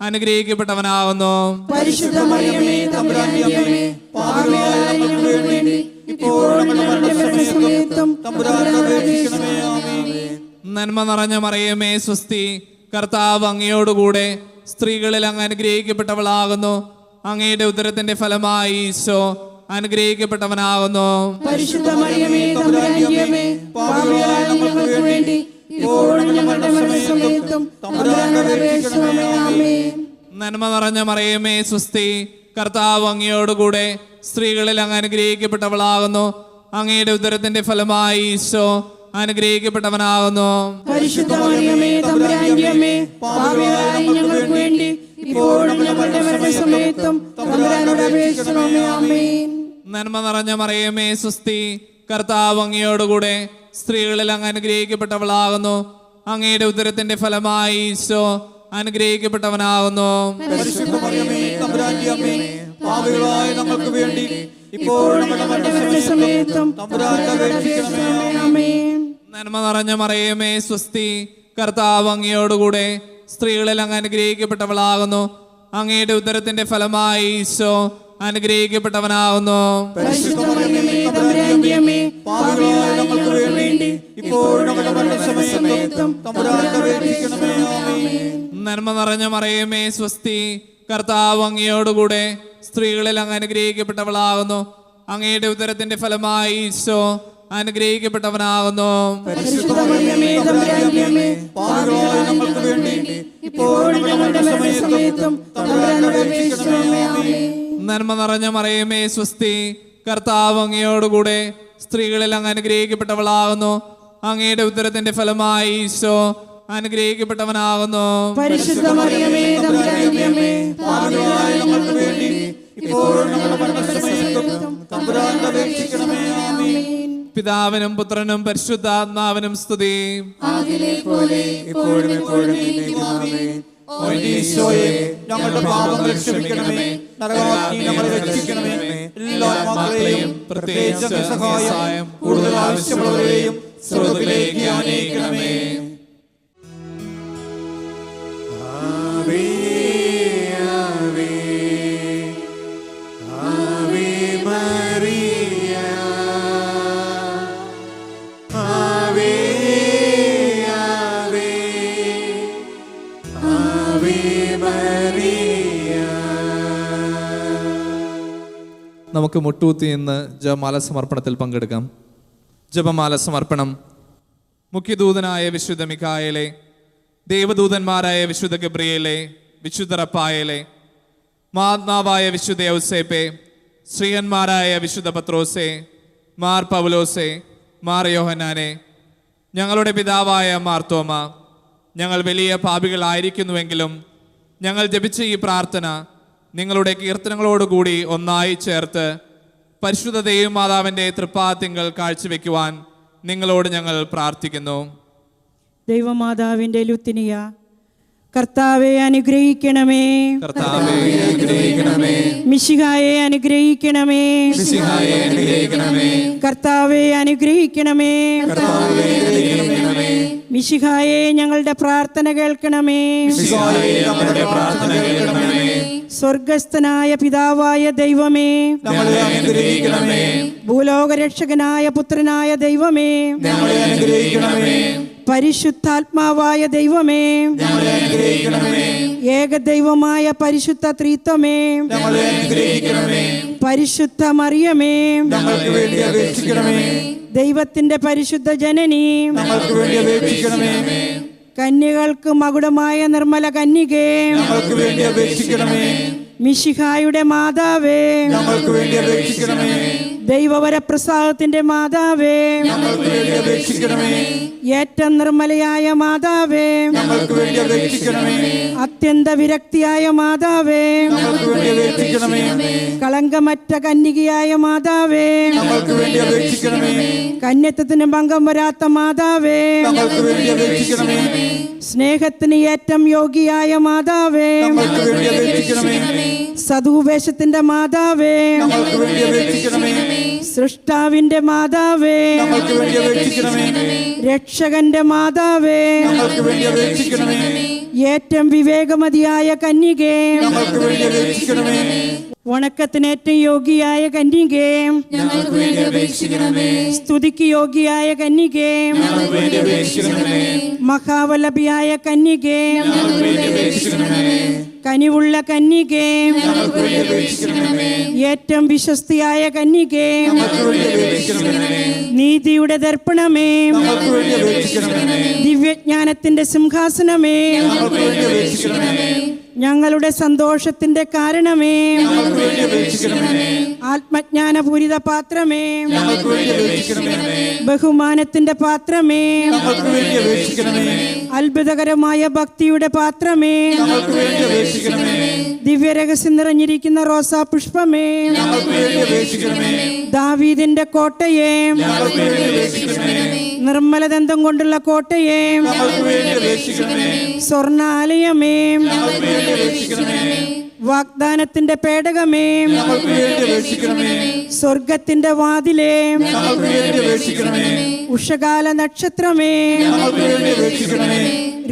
അനുഗ്രഹിക്കപ്പെട്ടവനാകുന്നു.
പരിശുദ്ധ മറിയമേ, തമ്പുരാന്റെ അമ്മേ, പാപികളായ ഞങ്ങൾക്ക് വേണ്ടി ഇപ്പോഴും ഞങ്ങളുടെ മരണസമയത്തും തമ്പുരാനോട് അപേക്ഷിക്കണമേ. ആമേൻ.
നന്മ നിറഞ്ഞ മറിയമേ, സ്വസ്തി, കർത്താവ് അങ്ങയോടുകൂടെ സ്ത്രീകളിൽ അങ്ങ് അനുഗ്രഹിക്കപ്പെട്ടവളാകുന്നു. അങ്ങയുടെ ഉദരത്തിന്റെ ഫലമായി ഈശോ അനുഗ്രഹിക്കപ്പെട്ടവനാകുന്നു.
പരിശുദ്ധ മറിയമേ, തമ്പുരാന്റെ അമ്മേ, പാപികളായ ഞങ്ങൾക്ക് വേണ്ടി ഇപ്പോഴും ഞങ്ങളുടെ മരണസമയത്തും തമ്പുരാനോട് അപേക്ഷിക്കണമേ. ആമേൻ.
നന്മ നിറഞ്ഞ മറിയമേ, സ്വസ്തി, കർത്താവ് അങ്ങയോടുകൂടെ സ്ത്രീകളിൽ അങ്ങ് അനുഗ്രഹിക്കപ്പെട്ടവളാകുന്നു. അങ്ങയുടെ ഉദരത്തിന്റെ ഫലമായി ഈശോ അനുഗ്രഹിക്കപ്പെട്ടവനാകുന്നു.
പരിശുദ്ധ മറിയമേ, തമ്പുരാന്റെ അമ്മേ, പാപികളായ ഞങ്ങൾക്ക് വേണ്ടി ഇപ്പോഴും ഞങ്ങളുടെ മരണസമയത്തും തമ്പുരാനോട് അപേക്ഷിക്കണമേ. ആമേൻ.
നന്മ നിറഞ്ഞ മറിയമേ, സ്വസ്തി, കർത്താവ് അങ്ങയോടുകൂടെ സ്ത്രീകളിൽ അങ്ങ് അനുഗ്രഹിക്കപ്പെട്ടവളാകുന്നു. അങ്ങയുടെ ഉദരത്തിന്റെ ഫലമായി ഈശോ അനുഗ്രഹിക്കപ്പെട്ടവനാകുന്നു.
പരിശുദ്ധ മറിയമേ, തമ്പുരാന്റെ അമ്മേ, പാപികളായ ഞങ്ങൾക്ക് വേണ്ടി ഇപ്പോഴും ഞങ്ങളുടെ മരണസമയത്തും തമ്പുരാനോട് അപേക്ഷിക്കണമേ.
ആമേൻ.
നന്മ നിറഞ്ഞ മറിയമേ, സ്വസ്തി, കർത്താവ് അങ്ങയോടുകൂടെ സ്ത്രീകളിൽ അങ്ങ് അനുഗ്രഹിക്കപ്പെട്ടവളാകുന്നു. അങ്ങയുടെ ഉദരത്തിന്റെ ഫലമായി ഈശോ അനുഗ്രഹിക്കപ്പെട്ടവനാകുന്നു.
പരിശുദ്ധ മറിയമേ, തമ്പുരാന്റെ അമ്മേ, പാപികളായ ഞങ്ങൾക്ക് വേണ്ടി ഇപ്പോഴും ഞങ്ങളുടെ മരണസമയത്തും തമ്പുരാനോട് അപേക്ഷിക്കണമേ. ആമേൻ.
നന്മ നിറഞ്ഞ മറിയമേ, സ്വസ്തി, കർത്താവ് അങ്ങയോടുകൂടെ സ്ത്രീകളിൽ അങ്ങ് അനുഗ്രഹിക്കപ്പെട്ടവളാകുന്നു. അങ്ങയുടെ ഉദരത്തിന്റെ ഫലമായി ഈശോ അനുഗ്രഹിക്കപ്പെട്ടവനാകുന്നു.
പരിശുദ്ധ മറിയമേ, തമ്പുരാന്റെ അമ്മേ, പാപികളായ ഞങ്ങൾക്ക് വേണ്ടി ഇപ്പോഴും ഞങ്ങളുടെ മരണസമയത്തും തമ്പുരാനോട് അപേക്ഷിക്കണമേ. ആമേൻ.
നന്മ നിറഞ്ഞ മറിയമേ, സ്വസ്തി, കർത്താവ് അങ്ങയോടുകൂടെ സ്ത്രീകളിൽ അങ്ങ് അനുഗ്രഹിക്കപ്പെട്ടവളാകുന്നു. അങ്ങയുടെ ഉദരത്തിന്റെ ഫലമായി ഈശോ അനുഗ്രഹിക്കപ്പെട്ടവനാകുന്നു.
പരിശുദ്ധ മറിയമേ, തമ്പുരാന്റെ അമ്മേ,
പാപികളായ ഞങ്ങൾക്ക് വേണ്ടി ഇപ്പോഴും ഞങ്ങളുടെ മരണസമയത്തും തമ്പുരാനോട് അപേക്ഷിക്കണമേ. ആമേൻ.
പിതാവിനും പുത്രനും പരിശുദ്ധാത്മാവിനും സ്തുതി.
അതിലെ പോലെ
ഇപ്പോഴും എപ്പോഴും എന്നേക്കും. ആമേൻ. ഓ ഈശോയെ, ഞങ്ങളുടെ പാപങ്ങൾ ക്ഷമിക്കണമേ, നരകാഗ്നി ഞങ്ങളെ രക്ഷിക്കണമേ. എല്ലാ ആത്മാക്കളെയും പ്രത്യേകിച്ച് അങ്ങേ സഹായം കൂടുതൽ ആവശ്യമുള്ളവരെയും സ്വർഗ്ഗത്തിലേക്ക് ആനയിക്കണമേ.
ആവേ ആവേ ആവേ മറിയ ആവേ ആവേ ആവേ മറിയ.
നമുക്ക് മുട്ടൂത്തി ഇന്ന് ജപമാല സമർപ്പണത്തിൽ പങ്കെടുക്കാം. ജപമാല സമർപ്പണം. മുഖ്യദൂതനായ വിശുദ്ധ മിഖായേലെ, ദേവദൂതന്മാരായ വിശുദ്ധ ഗബ്രിയേലെ, വിശുദ്ധ റഫായേലെ, മഹാത്മാവായ വിശുദ്ധ യൗസേപ്പെ, ശ്രീയന്മാരായ വിശുദ്ധ പത്രോസെ, മാർ പൗലോസെ, മാർ യോഹന്നാനെ, ഞങ്ങളുടെ പിതാവായ മാർത്തോമ, ഞങ്ങൾ വലിയ പാപികളായിരിക്കുന്നുവെങ്കിലും ഞങ്ങൾ ജപിച്ച ഈ പ്രാർത്ഥന നിങ്ങളുടെ കീർത്തനങ്ങളോടുകൂടി ഒന്നായി ചേർത്ത് പരിശുദ്ധ ദൈവമാതാവിൻ്റെ തൃപ്പാത്തിങ്കൽ കാഴ്ചവെക്കുവാൻ നിങ്ങളോട് ഞങ്ങൾ പ്രാർത്ഥിക്കുന്നു.
ദൈവമാതാവിന്റെ ലുത്തിനിയ, കർത്താവെ അനുഗ്രഹിക്കണമേ.
കർത്താവേ അനുഗ്രഹിക്കണമേ.
മിശിഹായെ അനുഗ്രഹിക്കണമേ.
മിശിഹായെ അനുഗ്രഹിക്കണമേ.
കർത്താവെ അനുഗ്രഹിക്കണമേ.
കർത്താവേ അനുഗ്രഹിക്കണമേ.
മിശിഹായെ ഞങ്ങളുടെ പ്രാർത്ഥന കേൾക്കണമേ.
മിശിഹായെ ഞങ്ങളുടെ പ്രാർത്ഥന കേൾക്കണമേ.
സ്വർഗസ്ഥനായ പിതാവായ ദൈവമേ,
ഞങ്ങളെ അനുഗ്രഹിക്കണമേ.
ഭൂലോകരക്ഷകനായ പുത്രനായ ദൈവമേ,
ഞങ്ങളെ അനുഗ്രഹിക്കണമേ.
പരിശുദ്ധാത്മാവായ ദൈവമേ,
ഞങ്ങളെ അനുഗ്രഹിക്കണമേ.
ഏകദൈവമായ പരിശുദ്ധ ത്രിത്വമേ,
ഞങ്ങളെ അനുഗ്രഹിക്കണമേ.
പരിശുദ്ധ മറിയമേ,
ഞങ്ങൾക്ക് വേണ്ടി അപേക്ഷിക്കണമേ.
ദൈവത്തിന്റെ പരിശുദ്ധ ജനനി,
ഞങ്ങൾക്ക് വേണ്ടി അപേക്ഷിക്കണമേ.
കന്യകൾക്ക് മകുടമായ നിർമ്മല കന്യകേ,
ഞങ്ങൾക്ക് വേണ്ടി അപേക്ഷിക്കണമേ.
മിശിഹായുടെ മാതാവേ,
ഞങ്ങൾക്ക് വേണ്ടി അപേക്ഷിക്കണമേ.
ദൈവവരപ്രസാദത്തിന്റെ മാതാവേ,
ഞങ്ങൾക്ക് വേണ്ടി അപേക്ഷിക്കണമേ.
ഏറ്റവും നിർമ്മലയായ മാതാവേ,
ഞങ്ങൾക്ക് വേണ്ടി അപേക്ഷിക്കണമേ.
അത്യന്ത വിരക്തിയായ മാതാവേ,
ഞങ്ങൾക്ക് വേണ്ടി അപേക്ഷിക്കണമേ.
കളങ്കമറ്റ കന്യകയായ മാതാവേ,
ഞങ്ങൾക്ക് വേണ്ടി അപേക്ഷിക്കണമേ.
കന്യത്വത്തിന് ഭംഗം വരാത്ത മാതാവേ,
ഞങ്ങൾക്ക് വേണ്ടി അപേക്ഷിക്കണമേ.
സ്നേഹത്തിന് ഏറ്റവും യോഗിയായ മാതാവേ,
ഞങ്ങൾക്ക് വേണ്ടി അപേക്ഷിക്കണമേ.
സദുപേക്ഷത്തിന്റെ മാതാവേ,
ഞങ്ങൾക്ക് വേണ്ടി അപേക്ഷിക്കണമേ.
സൃഷ്ടാവിന്റെ മാതാവേ,
ഞങ്ങൾക്ക് വേണ്ടി അപേക്ഷിക്കണമേ.
രക്ഷകന്റെ മാതാവേ,
ഞങ്ങൾക്ക് വേണ്ടി അപേക്ഷിക്കണമേ.
ഏറ്റവും വിവേകമതിയായ കന്യകേ,
ഞങ്ങൾക്ക് വേണ്ടി അപേക്ഷിക്കണമേ.
വണക്കത്തിന് ഏറ്റവും യോഗിയായ കന്യകേ,
ഞങ്ങൾക്ക് വേണ്ടി അപേക്ഷിക്കണമേ.
സ്തുതിക്ക് യോഗിയായ കന്യകേ,
ഞങ്ങൾക്ക് വേണ്ടി അപേക്ഷിക്കണമേ.
മഹാവല്ലഭിയായ കന്യകേ,
ഞങ്ങൾക്ക് വേണ്ടി അപേക്ഷിക്കണമേ.
കനിവുള്ള കന്യകേ,
ഞങ്ങൾക്ക് വേണ്ടി അപേക്ഷിക്കണമേ.
ഏറ്റവും വിശ്വസ്തിയായ കന്യകേ,
ഞങ്ങൾക്ക് വേണ്ടി അപേക്ഷിക്കണമേ.
നീതിയുടെ ദർപ്പണമേ,
ഞങ്ങൾക്ക് വേണ്ടി അപേക്ഷിക്കണമേ.
ദിവ്യജ്ഞാനത്തിന്റെ സിംഹാസനമേ,
ഞങ്ങൾക്ക് വേണ്ടി അപേക്ഷിക്കണമേ.
ഞങ്ങളുടെ സന്തോഷത്തിന്റെ കാരണമേ,
ഞങ്ങൾക്ക് വേണ്ടി അപേക്ഷിക്കണമേ.
ആത്മജ്ഞാനപൂരിത പാത്രമേ,
ഞങ്ങൾക്ക് വേണ്ടി അപേക്ഷിക്കണമേ.
ബഹുമാനത്തിന്റെ പാത്രമേ,
ഞങ്ങൾക്ക് വേണ്ടി അപേക്ഷിക്കണമേ.
അത്ഭുതകരമായ ഭക്തിയുടെ പാത്രമേ,
ഞങ്ങൾക്ക് വേണ്ടി അപേക്ഷിക്കണമേ.
ദിവ്യരഹസ്യം നിറഞ്ഞിരിക്കുന്ന റോസാ പുഷ്പമേ,
ഞങ്ങൾക്ക് വേണ്ടി അപേക്ഷിക്കണമേ.
ദാവീദിന്റെ കോട്ടയെ,
ഞങ്ങൾക്ക് വേണ്ടി അപേക്ഷിക്കണമേ.
നിർമ്മലദന്തം കൊണ്ടുള്ള കോട്ടയെ,
ഞങ്ങൾക്ക് വേണ്ടി അപേക്ഷിക്കണമേ.
സ്വർണാലയമേ,
ഞങ്ങൾക്ക് വേണ്ടി അപേക്ഷിക്കണമേ.
വാഗ്ദാനത്തിന്റെ പേടകമേ,
ഞങ്ങൾക്ക് വേണ്ടി അപേക്ഷിക്കണമേ.
സ്വർഗത്തിന്റെ വാതിലേ,
ഞങ്ങൾക്ക് വേണ്ടി അപേക്ഷിക്കണമേ.
ഉഷകാല നക്ഷത്രമേ,
ഞങ്ങൾക്ക് വേണ്ടി അപേക്ഷിക്കണമേ.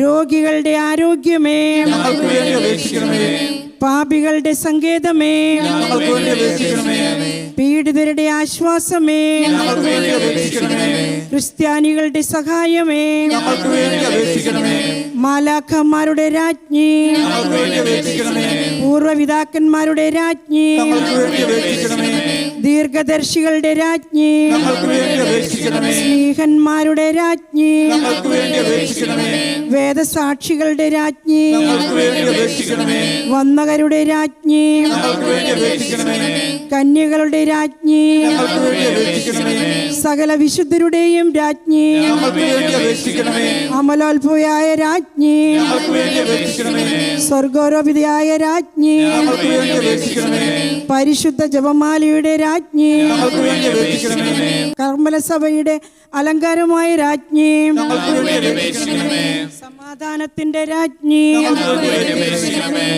രോഗികളുടെ ആരോഗ്യമേ,
ഞങ്ങൾക്ക് വേണ്ടി അപേക്ഷിക്കണമേ.
പാപികളുടെ സങ്കേതമേ,
ഞങ്ങൾക്ക് വേണ്ടി അപേക്ഷിക്കണമേ.
പീഡിതരുടെ ആശ്വാസമേ,
ഞങ്ങൾക്ക് വേണ്ടി അപേക്ഷിക്കണമേ.
ക്രിസ്ത്യാനികളുടെ സഹായമേ,
ഞങ്ങൾക്ക് വേണ്ടി അപേക്ഷിക്കണമേ.
മാലാഖമാരുടെ രാജ്ഞി,
ഞങ്ങൾക്ക് വേണ്ടി അപേക്ഷിക്കണമേ.
പൂർവ്വപിതാക്കന്മാരുടെ രാജ്ഞി,
ഞങ്ങൾക്ക് വേണ്ടി അപേക്ഷിക്കണമേ.
ദീർഘദർശികളുടെ രാജ്ഞി,
ഞങ്ങൾക്ക് വേണ്ടി അപേക്ഷിക്കണമേ.
സ്നേഹന്മാരുടെ രാജ്ഞി,
ഞങ്ങൾക്ക് വേണ്ടി അപേക്ഷിക്കണമേ.
വേദസാക്ഷികളുടെ രാജ്ഞി,
ഞങ്ങൾക്ക് വേണ്ടി അപേക്ഷിക്കണമേ.
വന്ദകരുടെ രാജ്ഞി,
ഞങ്ങൾക്ക് വേണ്ടി അപേക്ഷിക്കണമേ.
കന്യകളുടെ രാജ്ഞി,
ഞങ്ങൾക്ക് വേണ്ടി അപേക്ഷിക്കണമേ.
സകല വിശുദ്ധരുടെയും രാജ്ഞി,
ഞങ്ങൾക്ക് വേണ്ടി അപേക്ഷിക്കണമേ.
അമലോത്ഭവയായ രാജ്ഞി,
ഞങ്ങൾക്ക് വേണ്ടി അപേക്ഷിക്കണമേ.
സ്വർഗോരോപിതയായ രാജ്ഞി,
ഞങ്ങൾക്ക് വേണ്ടി അപേക്ഷിക്കണമേ.
പരിശുദ്ധ ജപമാലയുടെ രാജ്ഞി,
ഞങ്ങൾക്ക് വേണ്ടി അപേക്ഷിക്കണമേ.
കർമ്മലസഭയുടെ അലങ്കാരമായ രാജ്ഞി,
ഞങ്ങൾക്ക് വേണ്ടി അപേക്ഷിക്കണമേ.
സമാധാനത്തിന്റെ രാജ്ഞി,
ഞങ്ങൾക്ക് വേണ്ടി അപേക്ഷിക്കണമേ.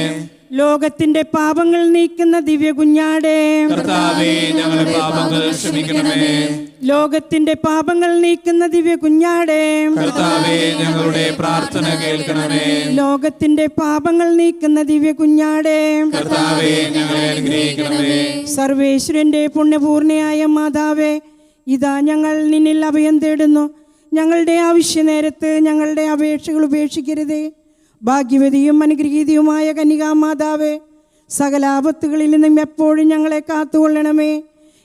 ലോകത്തിന്റെ പാപങ്ങൾ നീക്കുന്ന ദിവ്യ കുഞ്ഞാടേ,
കർത്താവേ ഞങ്ങളുടെ പാപങ്ങൾ ക്ഷമിക്കണമേ.
ലോകത്തിന്റെ പാപങ്ങൾ നീക്കുന്ന ദിവ്യ കുഞ്ഞാടേ,
കർത്താവേ ഞങ്ങളുടെ പ്രാർത്ഥന കേൾക്കണമേ.
ലോകത്തിന്റെ പാപങ്ങൾ നീക്കുന്ന ദിവ്യ കുഞ്ഞാടേ,
കർത്താവേ ഞങ്ങളെ അനുഗ്രഹിക്കണമേ.
സർവേശ്വരന്റെ പുണ്യപൂർണയായ മാതാവേ, ഇതാ ഞങ്ങൾ നിന്നിൽ അഭയം തേടുന്നു. ഞങ്ങളുടെ ആവശ്യ നേരത്ത് ഞങ്ങളുടെ അപേക്ഷകൾ ഉപേക്ഷിക്കരുതേ. ഭാഗ്യവതിയും അനുഗ്രഹീതയുമായ കന്യകാമാതാവേ, സകല ആപത്തുകളിൽ നിന്നും എപ്പോഴും ഞങ്ങളെ കാത്തുകൊള്ളണമേ.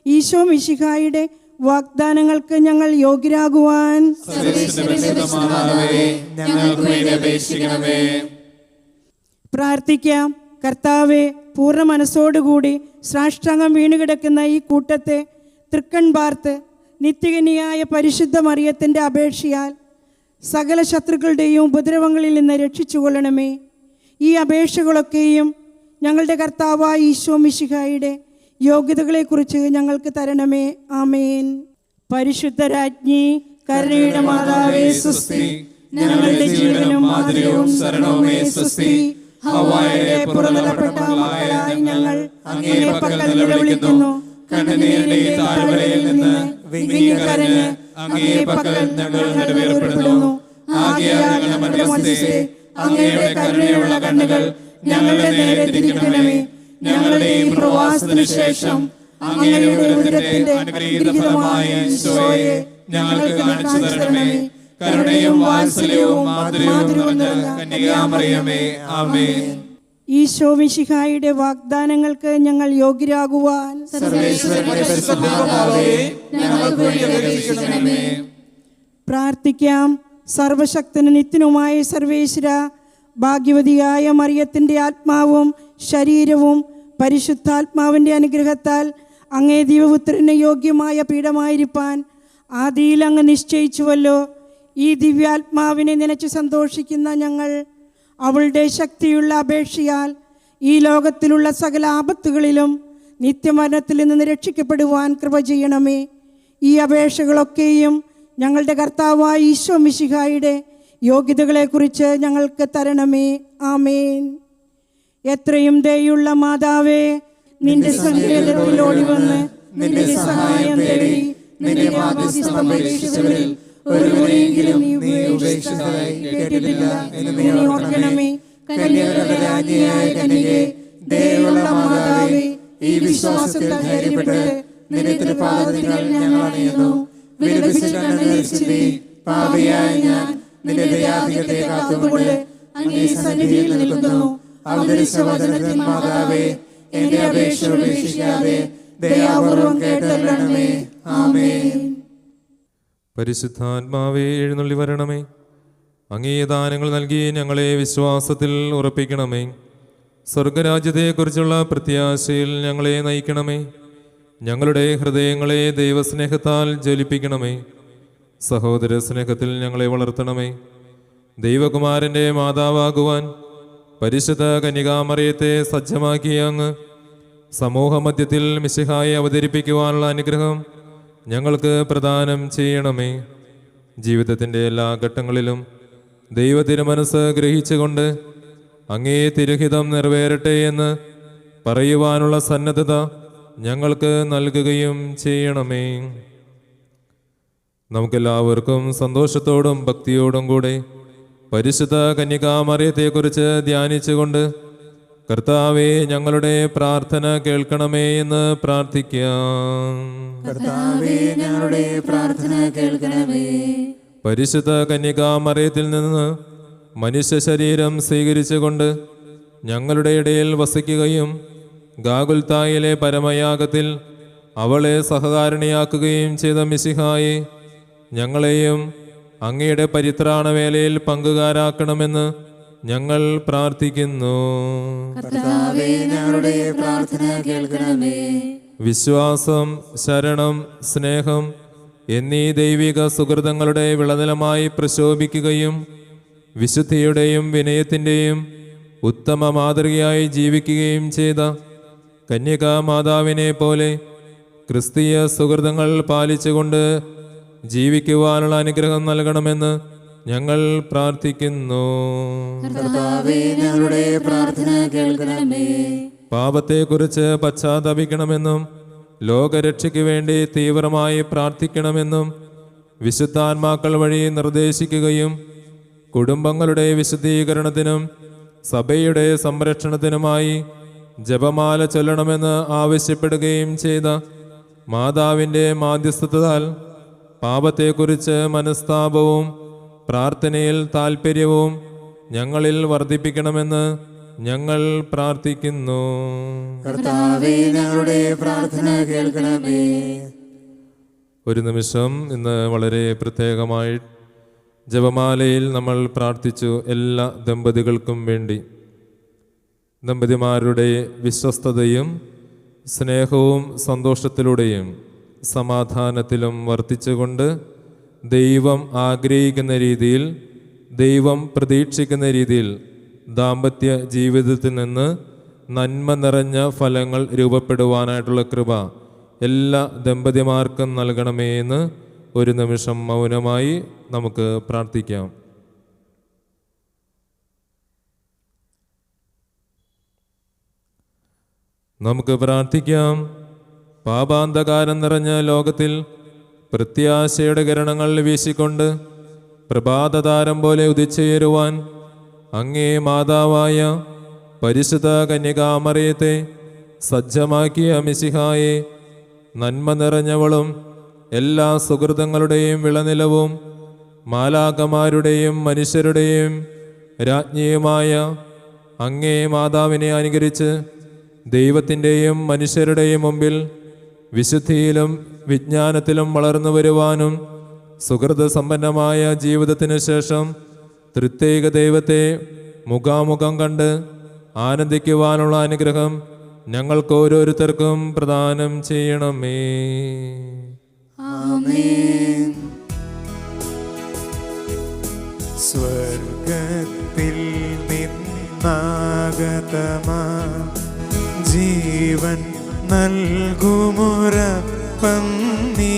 ഈശോ മിശിഹായുടെ വാഗ്ദാനങ്ങൾക്ക് ഞങ്ങൾ യോഗ്യരാകുവാൻ പ്രാർത്ഥിക്കാം. കർത്താവെ, പൂർണ്ണ മനസ്സോടുകൂടി സാഷ്ടാംഗം വീണുകിടക്കുന്ന ഈ കൂട്ടത്തെ തൃക്കൺ പാർത്ത് നിത്യകന്യയായ പരിശുദ്ധ മറിയത്തിൻ്റെ അപേക്ഷയാൽ സകല ശത്രുക്കളുടെയും ഉപദ്രവങ്ങളിൽ നിന്ന് രക്ഷിച്ചുകൊള്ളണമേ. ഈ അപേക്ഷകളൊക്കെയും ഞങ്ങളുടെ കർത്താവായ ഈശോ മിശിഹായുടെ യോഗ്യതകളെക്കുറിച്ച് ഞങ്ങൾക്ക് തരണമേ. ആമേൻ. പരിശുദ്ധ രാജ്ഞി, കരുണയുടെ മാതാവേ സ്വസ്തി. ഞങ്ങളുടെ ജീവനും മാതൃകയും ശരണവുമേ സ്വസ്തി. ഹവ്വായുടെ പുറന്തള്ളപ്പെട്ട മക്കളായ ഞങ്ങൾ അങ്ങേ പക്കൽ നിലവിളിക്കുന്നു. കണ്ണുനീരിന്റെ താഴ്വരയിൽ നിന്ന് വിങ്ങിക്കരഞ്ഞ് അങ്ങേ പക്കൽ ഞങ്ങൾ നിലവിളിപ്പെടുന്നു. ആകയാൽ ഞങ്ങളുടെ മധ്യസ്ഥേ, അങ്ങയുടെ കരുണയുള്ള കണ്ണുകൾ ഞങ്ങളുടെ നേരെ തിരിക്കണമേ. ഞങ്ങളുടെ ഈ പ്രവാസത്തിന് ശേഷം അങ്ങയുടെ ഉദരത്തിന്റെ അനുഗ്രഹീത ഫലമായ ഈശോയെ ഞങ്ങൾക്ക് കാണിച്ചു തരണമേ. കരുണയും വാത്സല്യവും മാധുര്യവും നിറഞ്ഞ കന്യകാമറിയമേ, ആമേൻ. ഈശോ മിശിഹായുടെ വാഗ്ദാനങ്ങൾക്ക് ഞങ്ങൾ യോഗ്യരാകുവാൻ പ്രാർത്ഥിക്കാം. സർവശക്തനും നിത്യനുമായ സർവേശ്വര, ഭാഗ്യവതിയായ മറിയത്തിൻ്റെ ആത്മാവും ശരീരവും പരിശുദ്ധാത്മാവിൻ്റെ അനുഗ്രഹത്താൽ അങ്ങേ ദൈവപുത്രന് യോഗ്യമായ പീഠമായിരിക്കാൻ ആദിയിൽ അങ്ങ് നിശ്ചയിച്ചുവല്ലോ. ഈ ദിവ്യാത്മാവിനെ നനച്ച് സന്തോഷിക്കുന്ന ഞങ്ങൾ അവളുടെ ശക്തിയുള്ള അപേക്ഷയാൽ ഈ ലോകത്തിലുള്ള സകല ആപത്തുകളിലും നിത്യമരണത്തിൽ നിന്ന് രക്ഷിക്കപ്പെടുവാൻ കൃപ ചെയ്യണമേ. ഈ അപേക്ഷകളൊക്കെയും ഞങ്ങളുടെ കർത്താവായ ഈശോ മിശിഹായുടെ യോഗ്യതകളെക്കുറിച്ച് ഞങ്ങൾക്ക് തരണമേ. ആമേൻ. എത്രയും ദയുള്ള മാതാവേ, നിന്റെ സങ്കേതത്തിൽ ഓടിവന്ന് നിന്റെ സഹായം തേടി നിന്റെ മാധ്യസ്ഥം അപേക്ഷിച്ചവരിൽ ഒരുവരെയെങ്കിലും നീ ഉപേക്ഷിച്ചതായി കേട്ടിട്ടില്ല എന്ന് നീ ഓർക്കണമേ. കന്യകകളുടെ രാജ്ഞിയായ കന്യകേ, ദയയുള്ള മാതാവേ, ഈ വിശ്വാസത്തിൽ ധൈര്യപ്പെട്ട് നിന്റെ തൃപാദങ്ങൾ ഞങ്ങൾ അണിയുന്നു. വിലപിച്ചിട്ട് പാപിയായ ഞാൻ നിന്റെ ദയാധികത്തെ കാത്തുകൊണ്ട് അങ്ങേ സന്നിധിയിൽ നിൽക്കുന്നു. അവതരിച്ച വചനത്തിൽ മാതാവേ, എന്റെ അപേക്ഷ ഉപേക്ഷിക്കാതെ ദയാപൂർവം കേട്ടല്ലണമേ. ആമേൻ.
പരിശുദ്ധാത്മാവേ, എഴുന്നള്ളി വരണമേ. അങ്ങേ ദാനങ്ങൾ നൽകി ഞങ്ങളെ വിശ്വാസത്തിൽ ഉറപ്പിക്കണമേ. സ്വർഗരാജ്യത്തെക്കുറിച്ചുള്ള പ്രത്യാശയിൽ ഞങ്ങളെ നയിക്കണമേ. ഞങ്ങളുടെ ഹൃദയങ്ങളെ ദൈവസ്നേഹത്താൽ ജ്വലിപ്പിക്കണമേ. സഹോദര സ്നേഹത്തിൽ ഞങ്ങളെ വളർത്തണമേ. ദൈവകുമാരൻ്റെ മാതാവാകുവാൻ പരിശുദ്ധ കന്യകാമറിയത്തെ സജ്ജമാക്കിയ അങ്ങ് സമൂഹമധ്യത്തിൽ മിശിഹായെ അവതരിപ്പിക്കുവാനുള്ള അനുഗ്രഹം ഞങ്ങൾക്ക് പ്രദാനം ചെയ്യണമേ. ജീവിതത്തിൻ്റെ എല്ലാ ഘട്ടങ്ങളിലും ദൈവ തിരുമനസ് ഗ്രഹിച്ചുകൊണ്ട് അങ്ങേ തിരുഹിതം നിറവേറട്ടെ എന്ന് പറയുവാനുള്ള സന്നദ്ധത ഞങ്ങൾക്ക് നൽകുകയും ചെയ്യണമേ. നമുക്കെല്ലാവർക്കും സന്തോഷത്തോടും ഭക്തിയോടും കൂടെ പരിശുദ്ധ കന്യകാമറിയത്തെക്കുറിച്ച് ധ്യാനിച്ചുകൊണ്ട് കർത്താവേ, ഞങ്ങളുടെ പ്രാർത്ഥന കേൾക്കണമേ എന്ന് പ്രാർത്ഥിക്കാം.
കർത്താവേ, ഞങ്ങളുടെ പ്രാർത്ഥന കേൾക്കണമേ.
പരിശുദ്ധ കന്യകാമറിയത്തിൽ നിന്ന് മനുഷ്യ ശരീരം സ്വീകരിച്ചുകൊണ്ട് ഞങ്ങളുടെ ഇടയിൽ വസിക്കുകയും ഗാഗുൽത്തായിലെ പരമയാഗത്തിൽ അവളെ സഹകാരിണിയാക്കുകയും ചെയ്ത മിശിഹായെ, ഞങ്ങളെയും അങ്ങയുടെ പരിത്രാണവേലയിൽ പങ്കുകാരാക്കണമെന്ന് ഞങ്ങൾ പ്രാർത്ഥിക്കുന്നു.
കർത്താവേ, ഞങ്ങളുടെ പ്രാർത്ഥന കേൾക്കണമേ.
വിശ്വാസം, ശരണം, സ്നേഹം എന്നീ ദൈവിക സുഹൃതങ്ങളുടെ വിളനിലമായി പ്രശോഭിക്കുകയും വിശുദ്ധിയുടെയും വിനയത്തിൻ്റെയും ഉത്തമ മാതൃകയായി ജീവിക്കുകയും ചെയ്ത കന്യകാമാതാവിനെ പോലെ ക്രിസ്തീയ സുഹൃതങ്ങൾ പാലിച്ചുകൊണ്ട് ജീവിക്കുവാനുള്ള അനുഗ്രഹം നൽകണമെന്ന് ഞങ്ങൾ പ്രാർത്ഥിക്കുന്നു.
കർത്താവേ, ഞങ്ങളുടെ പ്രാർത്ഥന കേൾക്കണമേ.
പാപത്തെക്കുറിച്ച് പശ്ചാത്തപിക്കണമെന്നും ലോകരക്ഷയ്ക്ക് വേണ്ടി തീവ്രമായി പ്രാർത്ഥിക്കണമെന്നും വിശുദ്ധാത്മാക്കൾ വഴി നിർദ്ദേശിക്കുകയും കുടുംബങ്ങളുടെ വിശുദ്ധീകരണത്തിനും സഭയുടെ സംരക്ഷണത്തിനുമായി ജപമാല ചൊല്ലണമെന്ന് ആവശ്യപ്പെടുകയും ചെയ്ത മാതാവിൻ്റെ മാധ്യസ്ഥത്താൽ പാപത്തെക്കുറിച്ച് മനസ്താപവും പ്രാർത്ഥനയിൽ താൽപ്പര്യവും ഞങ്ങളിൽ വർദ്ധിപ്പിക്കണമെന്ന് ഞങ്ങൾ പ്രാർത്ഥിക്കുന്നു.
കർത്താവേ, ഞങ്ങളുടെ പ്രാർത്ഥന കേൾക്കണമേ.
ഒരു നിമിഷം ഇന്ന് വളരെ പ്രത്യേകമായി ജപമാലയിൽ നമ്മൾ പ്രാർത്ഥിച്ചു എല്ലാ ദമ്പതികൾക്കും വേണ്ടി. ദമ്പതിമാരുടെ വിശ്വസ്തതയും സ്നേഹവും സന്തോഷത്തിലൂടെയും സമാധാനത്തിലും വർത്തിച്ചുകൊണ്ട് ദൈവം ആഗ്രഹിക്കുന്ന രീതിയിൽ, ദൈവം പ്രതീക്ഷിക്കുന്ന രീതിയിൽ ദാമ്പത്യ ജീവിതത്തിൽ നിന്ന് നന്മ നിറഞ്ഞ ഫലങ്ങൾ രൂപപ്പെടുവാനായിട്ടുള്ള കൃപ എല്ലാ ദമ്പതിമാർക്കും നൽകണമേ എന്ന് ഒരു നിമിഷം മൗനമായി നമുക്ക് പ്രാർത്ഥിക്കാം. നമുക്ക് പ്രാർത്ഥിക്കാം. പാപാന്ധകാരം നിറഞ്ഞ ലോകത്തിൽ പ്രത്യാശയുടെ കിരണങ്ങൾ വീശിക്കൊണ്ട് പ്രഭാതതാരം പോലെ ഉദിച്ചുയരുവാൻ അങ്ങേ മാതാവായ പരിശുദ്ധ കന്യകാമറിയത്തെ സജ്ജമാക്കിയ മിശിഹായെ, നന്മ നിറഞ്ഞവളും എല്ലാ സുഹൃതങ്ങളുടെയും വിളനിലവും മാലാഖമാരുടെയും മനുഷ്യരുടെയും രാജ്ഞിയുമായ അങ്ങേ മാതാവിനെ അനുകരിച്ച് ദൈവത്തിൻ്റെയും മനുഷ്യരുടെയും മുമ്പിൽ വിശുദ്ധിയിലും വിജ്ഞാനത്തിലും വളർന്നു വരുവാനും സുഹൃതസമ്പന്നമായ ജീവിതത്തിനു ശേഷം തൃത്യേക ദൈവത്തെ മുഖാമുഖം കണ്ട് ആനന്ദിക്കുവാനുള്ള അനുഗ്രഹം ഞങ്ങൾക്ക് ഓരോരുത്തർക്കും പ്രദാനം ചെയ്യണമേ.
ആമേൻ.
സ്വർഗത്തിൽ നിന്നാഗതമാ ജീവൻ നൽകുമൊരപ്പം നീ,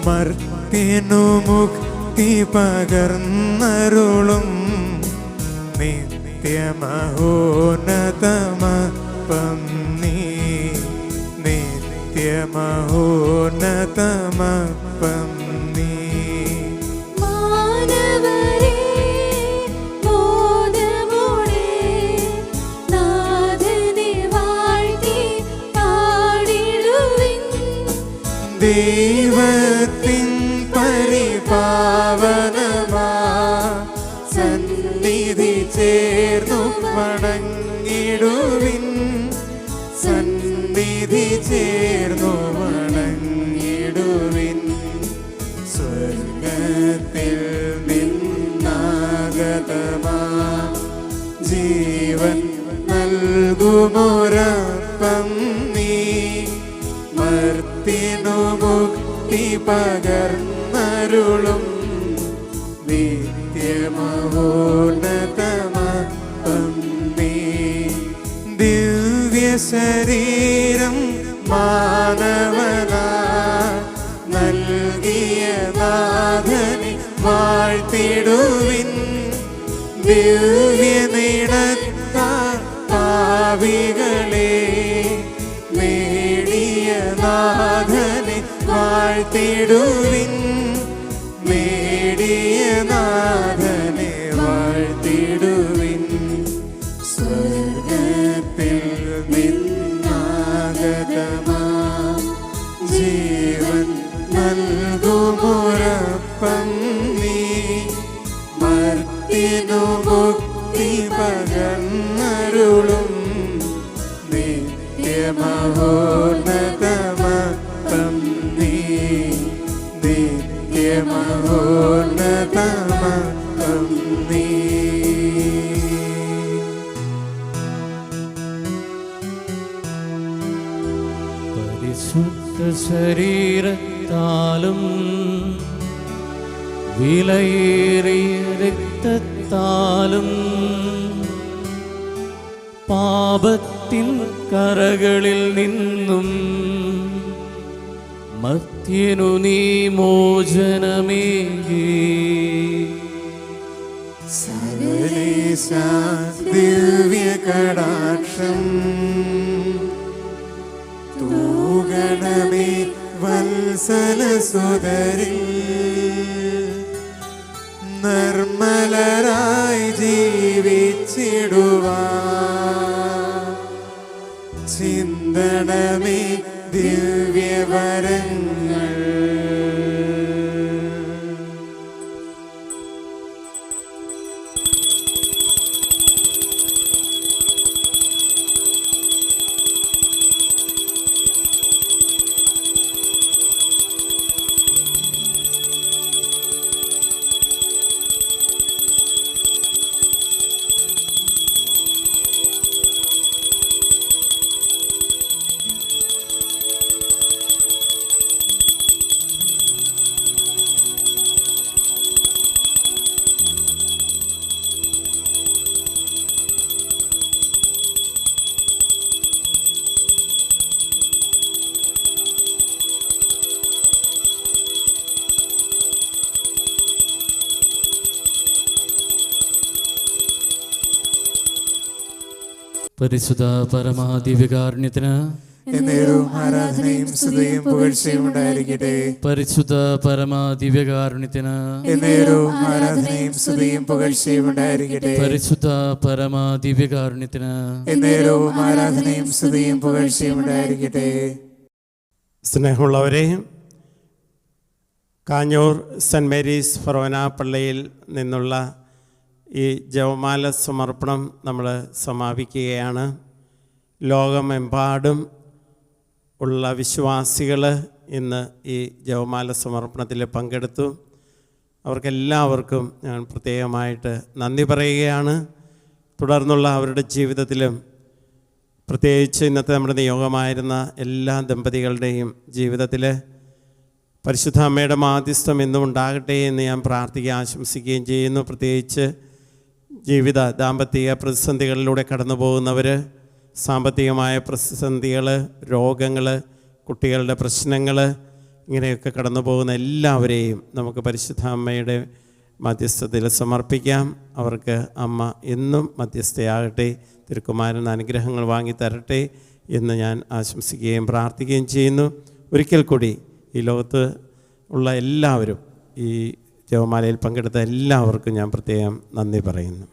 മർത്യനു മുക്തി പകർന്നരുളും നിത്യമഹോന്നതമപ്പം നീ, നിത്യമഹോന്നതമപ്പം നീ.
മാനവരേ, മോദമോടെ നാഥനെ വാഴ്ത്തി പാടിടുവിൻ.
ദൈവത്തിൻ പരിപാവനമാ സന്നിധി ചേർന്നു വണങ്ങിടുവിൻ, സന്നിധി ചേർന്നു വണങ്ങിടുവിൻ. സ്വർഗത്തിൽ നിന്നാഗതമാ ജീവൻ നൽകുമൊരപ്പം നീ, മർത്യനു മുക്തി പകർന്നരുളും നിത്യമഹോന്നതമപ്പം നീ. ദിവ്യശരീരം മാനവനാ നൽകിയ നാഥനെ വാഴ്ത്തിടുവിൻ, ദിവ്യനിടത്താൽ പാപികളെ നേടിയ നാഥനെ വാഴ്ത്തിടുവിൻ, നേടിയ നാഥനെ വാഴ്ത്തിടുവിൻ. സ്വർഗത്തിൽ നിന്നാഗതമാ ജീവൻ നൽകുമൊരപ്പം നീ, മർത്യനു മുക്തി പകർന്നരുളും നിത്യമഹോന്നതമപ്പം നീ, നിത്യമഹോന്നതമപ്പം നീ.
പരിശുദ്ധ ശരീരത്താലും വിലയേറിയ രക്തത്താലും പാപത്തിൻ കറകളിൽ നിന്നും മർത്യനു നീ മോചനമേകി
സകലേശ ദിവ്യ കടാക്ഷം തൂഗണമേ വത്സലസുതരിൽ നിർമ്മലരായി ജീവിച്ചിടുവാൻ ചിന്തണമേ ദിവ്യവരങ്ങൾ.
പരിശുദ്ധ പരമാദിവ്യകാരുണ്യത്തിന്
എന്നേരവും ആരാധനയും സ്തുതിയും പുകഴ്ചയും ഉണ്ടായിരിക്കട്ടെ.
പരിശുദ്ധ പരമാദിവ്യകാരുണ്യത്തിന്
എന്നേരവും ആരാധനയും സ്തുതിയും പുകഴ്ചയും ഉണ്ടായിരിക്കട്ടെ.
പരിശുദ്ധ പരമാദിവ്യകാരുണ്യത്തിന്
എന്നേരവും ആരാധനയും സ്തുതിയും പുകഴ്ചയും ഉണ്ടായിരിക്കട്ടെ.
സ്നേഹമുള്ളവരെ, കാഞ്ഞൂർ സെൻറ് മേരീസ് ഫൊറോന പള്ളിയിൽ നിന്നുള്ള ഈ ജപമാല സമർപ്പണം നമ്മൾ സമാപിക്കുകയാണ്. ലോകമെമ്പാടും ഉള്ള വിശ്വാസികൾ ഇന്ന് ഈ ജപമാല സമർപ്പണത്തിൽ പങ്കെടുത്തു. അവർക്കെല്ലാവർക്കും ഞാൻ പ്രത്യേകമായിട്ട് നന്ദി പറയുകയാണ്. തുടർന്നുള്ള അവരുടെ ജീവിതത്തിലും പ്രത്യേകിച്ച് ഇന്നത്തെ നമ്മുടെ നിയോഗമായിരുന്ന എല്ലാ ദമ്പതികളുടെയും ജീവിതത്തിൽ പരിശുദ്ധ അമ്മയുടെ മാധ്യസ്ഥം എന്നും ഉണ്ടാകട്ടെ എന്ന് ഞാൻ പ്രാർത്ഥിക്കുകയും ആശംസിക്കുകയും ചെയ്യുന്നു. പ്രത്യേകിച്ച് ദാമ്പത്തിക പ്രതിസന്ധികളിലൂടെ കടന്നു പോകുന്നവർ, സാമ്പത്തികമായ പ്രതിസന്ധികൾ, രോഗങ്ങൾ, കുട്ടികളുടെ പ്രശ്നങ്ങൾ, ഇങ്ങനെയൊക്കെ കടന്നു പോകുന്ന എല്ലാവരെയും നമുക്ക് പരിശുദ്ധ അമ്മയുടെ മധ്യസ്ഥതയിൽ സമർപ്പിക്കാം. അവർക്ക് അമ്മ എന്നും മധ്യസ്ഥയാകട്ടെ, തിരുക്കുമാരൻ അനുഗ്രഹങ്ങൾ വാങ്ങിത്തരട്ടെ എന്ന് ഞാൻ ആശംസിക്കുകയും പ്രാർത്ഥിക്കുകയും ചെയ്യുന്നു. ഒരിക്കൽ കൂടി ഈ ലോകത്ത് ഉള്ള എല്ലാവരും, ഈ ജപമാലയിൽ പങ്കെടുത്ത എല്ലാവർക്കും ഞാൻ പ്രത്യേകം നന്ദി പറയുന്നു.